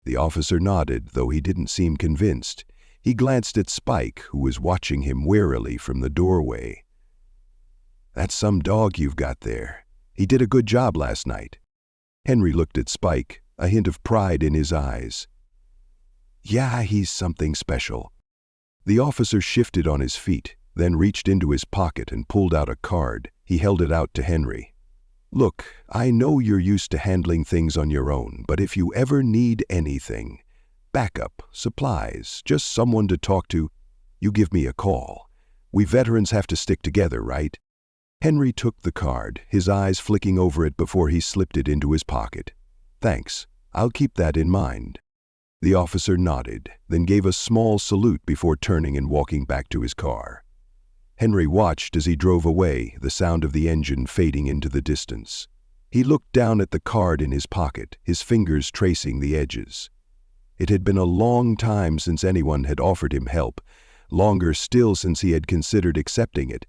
The officer nodded, though he didn't seem convinced. He glanced at Spike, who was watching him warily from the doorway. "That's some dog you've got there. He did a good job last night." Henry looked at Spike, a hint of pride in his eyes. "Yeah, he's something special." The officer shifted on his feet, then reached into his pocket and pulled out a card. He held it out to Henry. "Look, I know you're used to handling things on your own, but if you ever need anything, backup, supplies, just someone to talk to, you give me a call. We veterans have to stick together, right?" Henry took the card, his eyes flicking over it before he slipped it into his pocket. "Thanks. I'll keep that in mind." The officer nodded, then gave a small salute before turning and walking back to his car. Henry watched as he drove away, the sound of the engine fading into the distance. He looked down at the card in his pocket, his fingers tracing the edges. It had been a long time since anyone had offered him help, longer still since he had considered accepting it.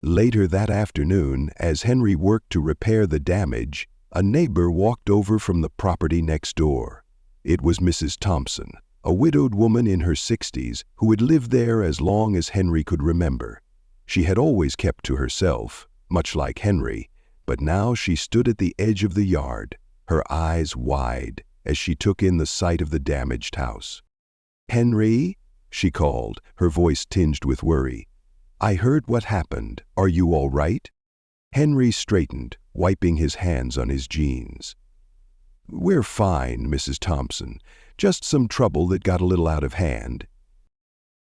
Later that afternoon, as Henry worked to repair the damage, a neighbor walked over from the property next door. It was Mrs. Thompson, a widowed woman in her 60s who had lived there as long as Henry could remember. She had always kept to herself, much like Henry, but now she stood at the edge of the yard, her eyes wide, as she took in the sight of the damaged house. "Henry," she called, her voice tinged with worry. "I heard what happened. Are you all right?" Henry straightened, wiping his hands on his jeans. "We're fine, Mrs. Thompson. Just some trouble that got a little out of hand."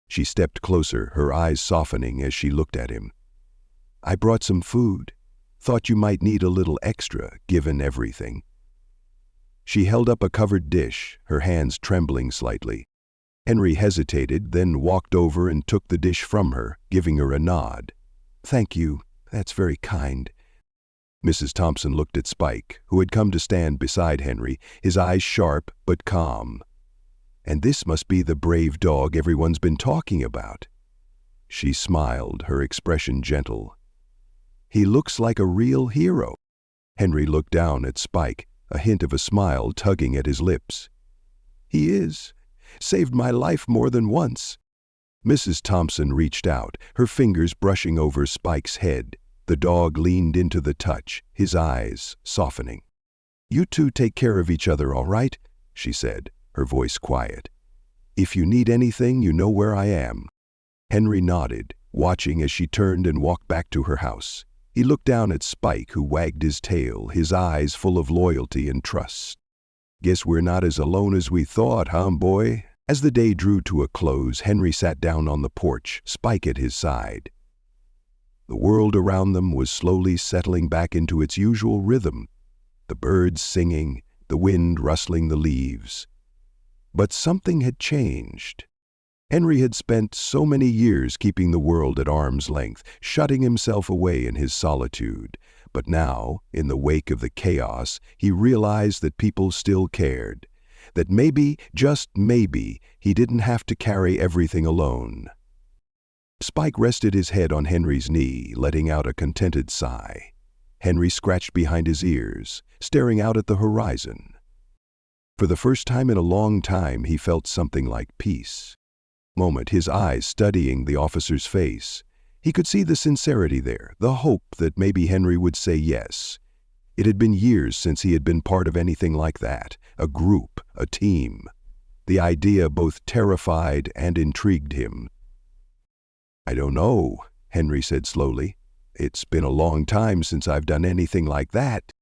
She stepped closer, her eyes softening as she looked at him. "I brought some food. Thought you might need a little extra, given everything." She held up a covered dish, her hands trembling slightly. Henry hesitated, then walked over and took the dish from her, giving her a nod. "Thank you. That's very kind." Mrs. Thompson looked at Spike, who had come to stand beside Henry, his eyes sharp but calm. "And this must be the brave dog everyone's been talking about." She smiled, her expression gentle. "He looks like a real hero." Henry looked down at Spike, a hint of a smile tugging at his lips. "He is. Saved my life more than once." Mrs. Thompson reached out, her fingers brushing over Spike's head. The dog leaned into the touch, his eyes softening. "You two take care of each other, all right?" she said, her voice quiet. "If you need anything, you know where I am." Henry nodded, watching as she turned and walked back to her house. He looked down at Spike, who wagged his tail, his eyes full of loyalty and trust. "Guess we're not as alone as we thought, huh, boy?" As the day drew to a close, Henry sat down on the porch, Spike at his side. The world around them was slowly settling back into its usual rhythm, the birds singing, the wind rustling the leaves. But something had changed. Henry had spent so many years keeping the world at arm's length, shutting himself away in his solitude. But now, in the wake of the chaos, he realized that people still cared, that maybe, just maybe, he didn't have to carry everything alone. Spike rested his head on Henry's knee, letting out a contented sigh. Henry scratched behind his ears, staring out at the horizon. For the first time in a long time, he felt something like peace. Moment, his eyes studying the officer's face. He could see the sincerity there, the hope that maybe Henry would say yes. It had been years since he had been part of anything like that, a group, a team. The idea both terrified and intrigued him. "I don't know," Henry said slowly. "It's been a long time since I've done anything like that."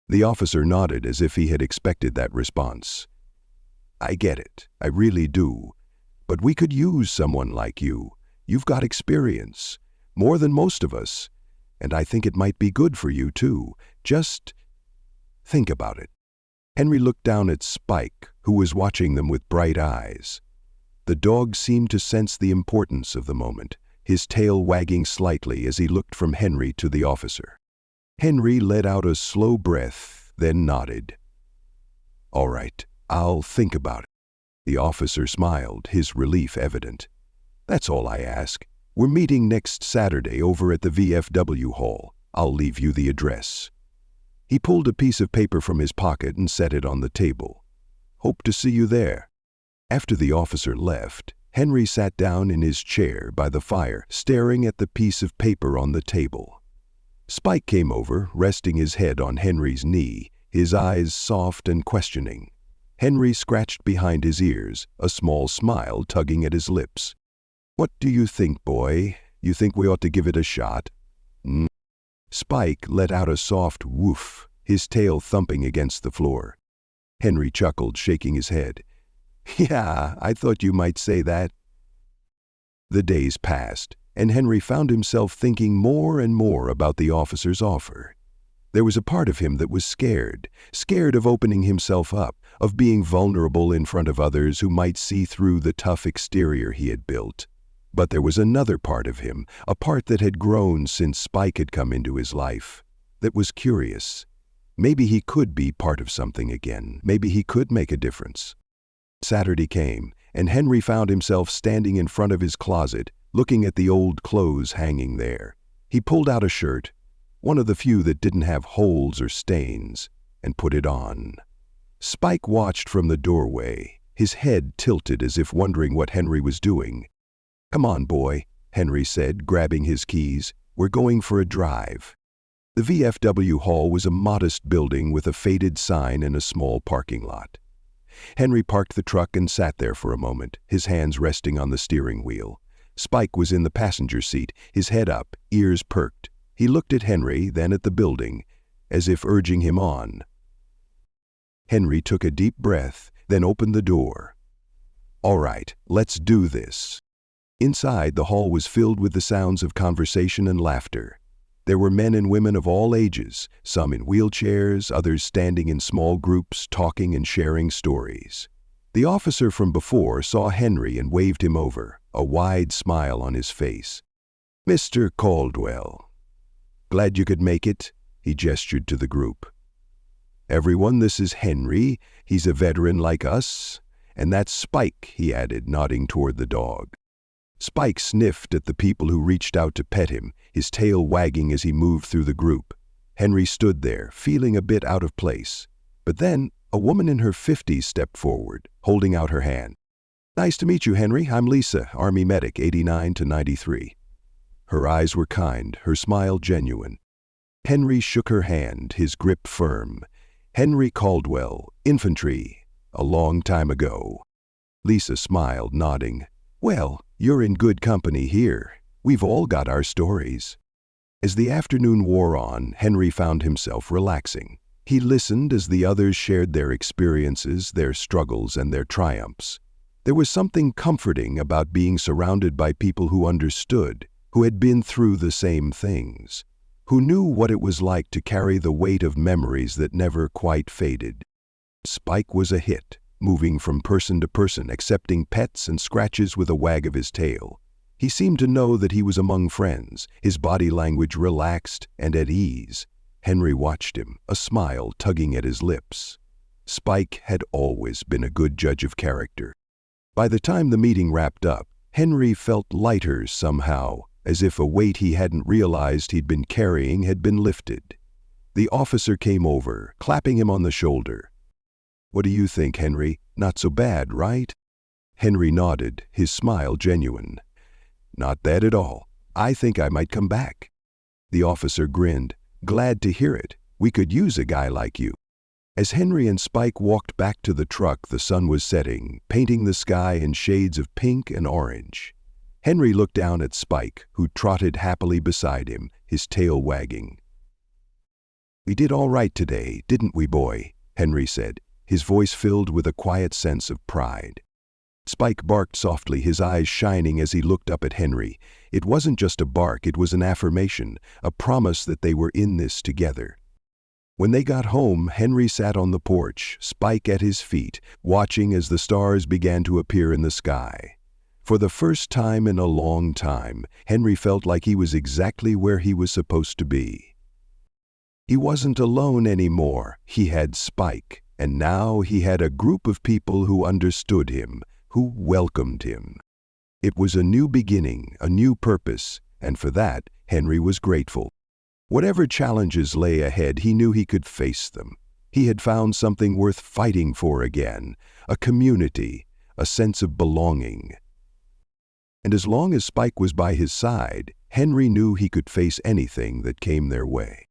The officer nodded as if he had expected that response. I get it, I really do. But we could use someone like you. You've got experience, more than most of us, and I think it might be good for you, too. Just think about it." Henry looked down at Spike, who was watching them with bright eyes. The dog seemed to sense the importance of the moment, his tail wagging slightly as he looked from Henry to the officer. Henry let out a slow breath, then nodded. "All right, I'll think about it." The officer smiled, his relief evident. "That's all I ask. We're meeting next Saturday over at the VFW hall. I'll leave you the address." He pulled a piece of paper from his pocket and set it on the table. "Hope to see you there." After the officer left, Henry sat down in his chair by the fire, staring at the piece of paper on the table. Spike came over, resting his head on Henry's knee, his eyes soft and questioning. Henry scratched behind his ears, a small smile tugging at his lips. "What do you think, boy? You think we ought to give it a shot?" Spike let out a soft woof, his tail thumping against the floor. Henry chuckled, shaking his head. "Yeah, I thought you might say that." The days passed, and Henry found himself thinking more and more about the officer's offer. There was a part of him that was scared of opening himself up, of being vulnerable in front of others who might see through the tough exterior he had built. But there was another part of him, a part that had grown since Spike had come into his life, that was curious. Maybe he could be part of something again. Maybe he could make a difference. Saturday came, and Henry found himself standing in front of his closet, looking at the old clothes hanging there. He pulled out a shirt, one of the few that didn't have holes or stains, and put it on. Spike watched from the doorway, his head tilted as if wondering what Henry was doing. "Come on, boy," Henry said, grabbing his keys. "We're going for a drive." The VFW hall was a modest building with a faded sign and a small parking lot. Henry parked the truck and sat there for a moment, his hands resting on the steering wheel. Spike was in the passenger seat, his head up, ears perked. He looked at Henry, then at the building, as if urging him on. Henry took a deep breath, then opened the door. "All right, let's do this." Inside, the hall was filled with the sounds of conversation and laughter. There were men and women of all ages, some in wheelchairs, others standing in small groups, talking and sharing stories. The officer from before saw Henry and waved him over, a wide smile on his face. "Mr. Caldwell, glad you could make it," he gestured to the group. "Everyone, this is Henry. He's a veteran like us. And that's Spike," he added, nodding toward the dog. Spike sniffed at the people who reached out to pet him, his tail wagging as he moved through the group. Henry stood there, feeling a bit out of place. But then, a woman in her 50s stepped forward, holding out her hand. "Nice to meet you, Henry. I'm Lisa, Army medic, 89 to 93. Her eyes were kind, her smile genuine. Henry shook her hand, his grip firm. "Henry Caldwell, infantry, a long time ago." Lisa smiled, nodding. "Well, you're in good company here. We've all got our stories." As the afternoon wore on, Henry found himself relaxing. He listened as the others shared their experiences, their struggles, and their triumphs. There was something comforting about being surrounded by people who understood, who had been through the same things, who knew what it was like to carry the weight of memories that never quite faded. Spike was a hit, moving from person to person, accepting pets and scratches with a wag of his tail. He seemed to know that he was among friends, his body language relaxed and at ease. Henry watched him, a smile tugging at his lips. Spike had always been a good judge of character. By the time the meeting wrapped up, Henry felt lighter somehow, as if a weight he hadn't realized he'd been carrying had been lifted. The officer came over, clapping him on the shoulder. "What do you think, Henry? Not so bad, right?" Henry nodded, his smile genuine. "Not bad at all. I think I might come back." The officer grinned. "Glad to hear it. We could use a guy like you." As Henry and Spike walked back to the truck, the sun was setting, painting the sky in shades of pink and orange. Henry looked down at Spike, who trotted happily beside him, his tail wagging. "We did all right today, didn't we, boy?" Henry said. his voice filled with a quiet sense of pride. Spike barked softly, his eyes shining as he looked up at Henry. It wasn't just a bark, it was an affirmation, a promise that they were in this together. When they got home, Henry sat on the porch, Spike at his feet, watching as the stars began to appear in the sky. For the first time in a long time, Henry felt like he was exactly where he was supposed to be. He wasn't alone anymore. He had Spike, and now he had a group of people who understood him, who welcomed him. It was a new beginning, a new purpose, and for that, Henry was grateful. Whatever challenges lay ahead, he knew he could face them. He had found something worth fighting for again, a community, a sense of belonging. And as long as Spike was by his side, Henry knew he could face anything that came their way.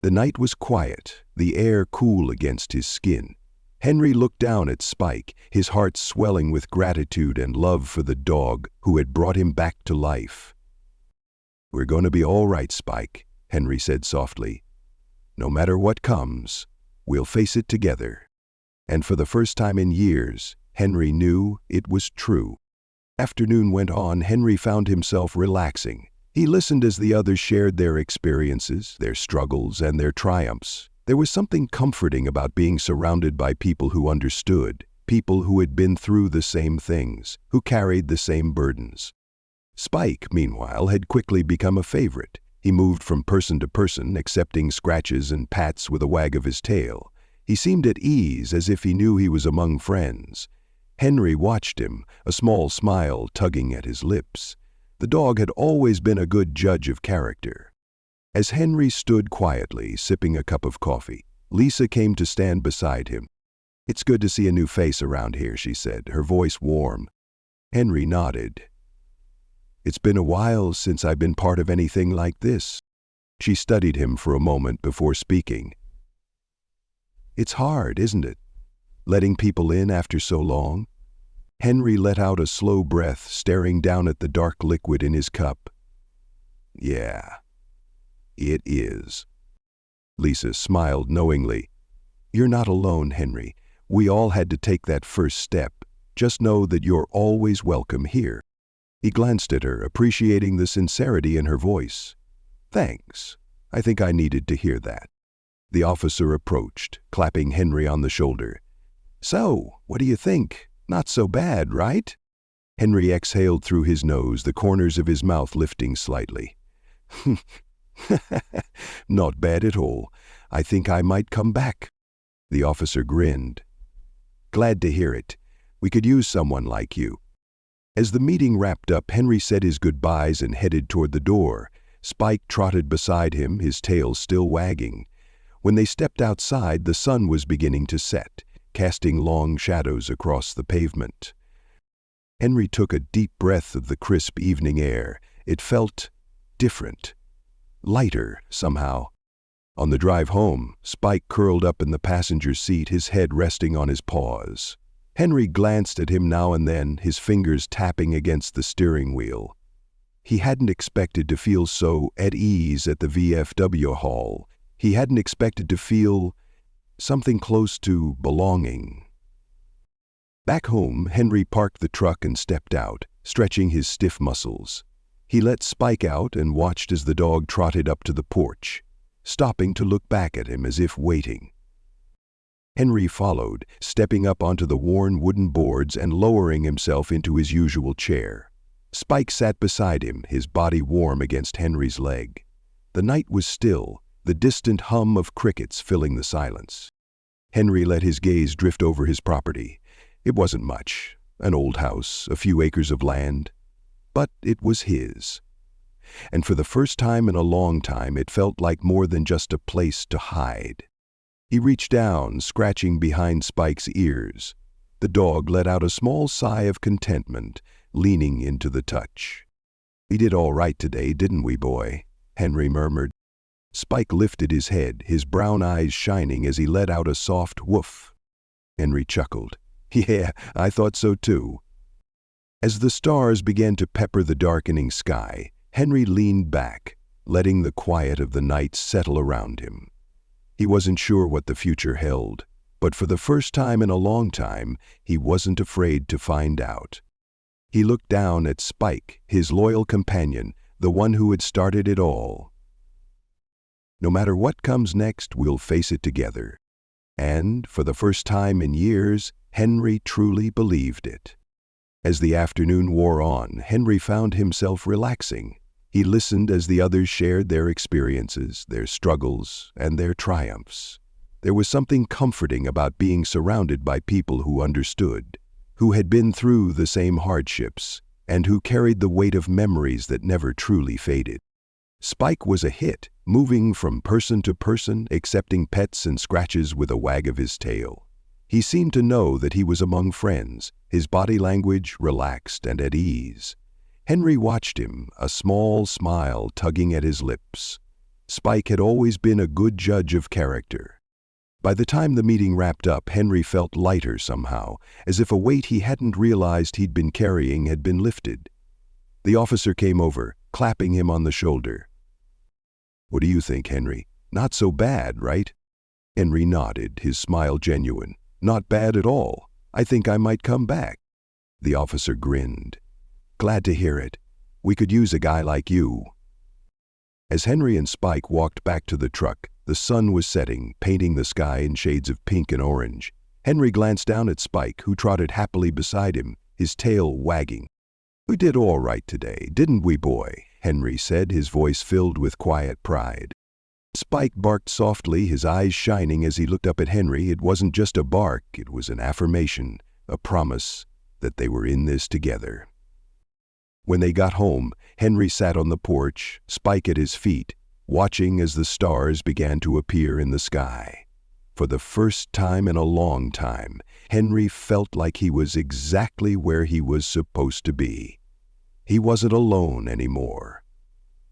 The night was quiet, the air cool against his skin. Henry looked down at Spike, his heart swelling with gratitude and love for the dog who had brought him back to life. "We're going to be all right, Spike," Henry said softly. "No matter what comes, we'll face it together." And for the first time in years, Henry knew it was true. Afternoon went on, Henry found himself relaxing. He listened as the others shared their experiences, their struggles, and their triumphs. There was something comforting about being surrounded by people who understood, people who had been through the same things, who carried the same burdens. Spike, meanwhile, had quickly become a favorite. He moved from person to person, accepting scratches and pats with a wag of his tail. He seemed at ease, as if he knew he was among friends. Henry watched him, a small smile tugging at his lips. The dog had always been a good judge of character. As Henry stood quietly, sipping a cup of coffee, Lisa came to stand beside him. "It's good to see a new face around here," she said, her voice warm. Henry nodded. "It's been a while since I've been part of anything like this." She studied him for a moment before speaking. "It's hard, isn't it? Letting people in after so long?" Henry let out a slow breath, staring down at the dark liquid in his cup. "Yeah, it is." Lisa smiled knowingly. "You're not alone, Henry. We all had to take that first step. Just know that you're always welcome here." He glanced at her, appreciating the sincerity in her voice. "Thanks. I think I needed to hear that." The officer approached, clapping Henry on the shoulder. "So, what do you think? Not so bad, right?" Henry exhaled through his nose, the corners of his mouth lifting slightly. "Not bad at all. I think I might come back." The officer grinned. "Glad to hear it. We could use someone like you." As the meeting wrapped up, Henry said his goodbyes and headed toward the door. Spike trotted beside him, his tail still wagging. When they stepped outside, the sun was beginning to set, casting long shadows across the pavement. Henry took a deep breath of the crisp evening air. It felt different, lighter somehow. On the drive home, Spike curled up in the passenger seat, his head resting on his paws. Henry glanced at him now and then, his fingers tapping against the steering wheel. He hadn't expected to feel so at ease at the VFW hall. He hadn't expected to feel something close to belonging. Back home, Henry parked the truck and stepped out, stretching his stiff muscles. He let Spike out and watched as the dog trotted up to the porch, stopping to look back at him as if waiting. Henry followed, stepping up onto the worn wooden boards and lowering himself into his usual chair. Spike sat beside him, his body warm against Henry's leg. The night was still, the distant hum of crickets filling the silence. Henry let his gaze drift over his property. It wasn't much, an old house, a few acres of land, but it was his. And for the first time in a long time, it felt like more than just a place to hide. He reached down, scratching behind Spike's ears. The dog let out a small sigh of contentment, leaning into the touch. "We did all right today, didn't we, boy?" Henry murmured. Spike lifted his head, his brown eyes shining as he let out a soft woof. Henry chuckled. "Yeah, I thought so too." As the stars began to pepper the darkening sky, Henry leaned back, letting the quiet of the night settle around him. He wasn't sure what the future held, But for the first time in a long time, he wasn't afraid to find out. He looked down at Spike, his loyal companion, the one who had started it all. No matter what comes next, we'll face it together. And, for the first time in years, Henry truly believed it. As the afternoon wore on, Henry found himself relaxing. He listened as the others shared their experiences, their struggles, and their triumphs. There was something comforting about being surrounded by people who understood, who had been through the same hardships, and who carried the weight of memories that never truly faded. Spike was a hit, moving from person to person, accepting pets and scratches with a wag of his tail. He seemed to know that he was among friends, his body language relaxed and at ease. Henry watched him, a small smile tugging at his lips. Spike had always been a good judge of character. By the time the meeting wrapped up, Henry felt lighter somehow, as if a weight he hadn't realized he'd been carrying had been lifted. The officer came over, clapping him on the shoulder. "What do you think, Henry? Not so bad, right?" Henry nodded, his smile genuine. "Not bad at all. I think I might come back." The officer grinned. "Glad to hear it. We could use a guy like you." As Henry and Spike walked back to the truck, the sun was setting, painting the sky in shades of pink and orange. Henry glanced down at Spike, who trotted happily beside him, his tail wagging. "We did all right today, didn't we, boy?" Henry said, his voice filled with quiet pride. Spike barked softly, his eyes shining as he looked up at Henry. It wasn't just a bark, it was an affirmation, a promise that they were in this together. When they got home, Henry sat on the porch, Spike at his feet, watching as the stars began to appear in the sky. For the first time in a long time, Henry felt like he was exactly where he was supposed to be. He wasn't alone anymore.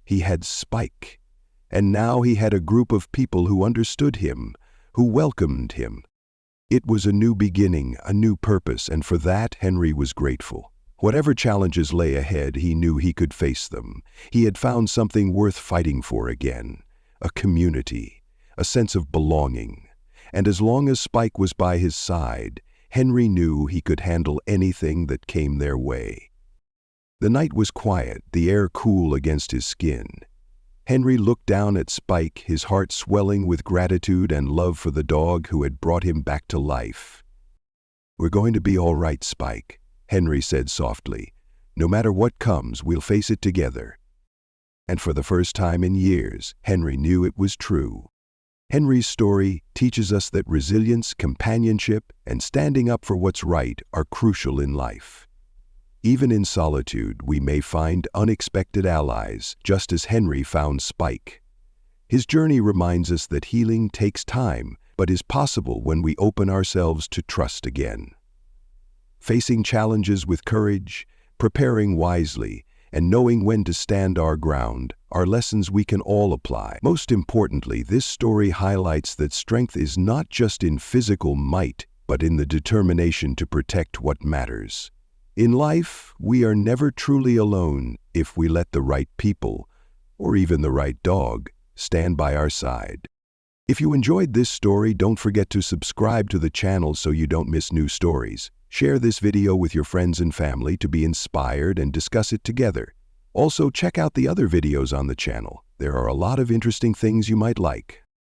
He had Spike, and now he had a group of people who understood him, who welcomed him. It was a new beginning, a new purpose, and for that Henry was grateful. Whatever challenges lay ahead, he knew he could face them. He had found something worth fighting for again, a community, a sense of belonging. And as long as Spike was by his side, Henry knew he could handle anything that came their way. The night was quiet, the air cool against his skin. Henry looked down at Spike, his heart swelling with gratitude and love for the dog who had brought him back to life. "We're going to be all right, Spike," Henry said softly. "No matter what comes, we'll face it together." And for the first time in years, Henry knew it was true. Henry's story teaches us that resilience, companionship, and standing up for what's right are crucial in life. Even in solitude, we may find unexpected allies, just as Henry found Spike. His journey reminds us that healing takes time, but is possible when we open ourselves to trust again. Facing challenges with courage, preparing wisely, and knowing when to stand our ground are lessons we can all apply. Most importantly, this story highlights that strength is not just in physical might, but in the determination to protect what matters. In life, we are never truly alone if we let the right people, or even the right dog, stand by our side. If you enjoyed this story, don't forget to subscribe to the channel so you don't miss new stories. Share this video with your friends and family to be inspired and discuss it together. Also, check out the other videos on the channel. There are a lot of interesting things you might like.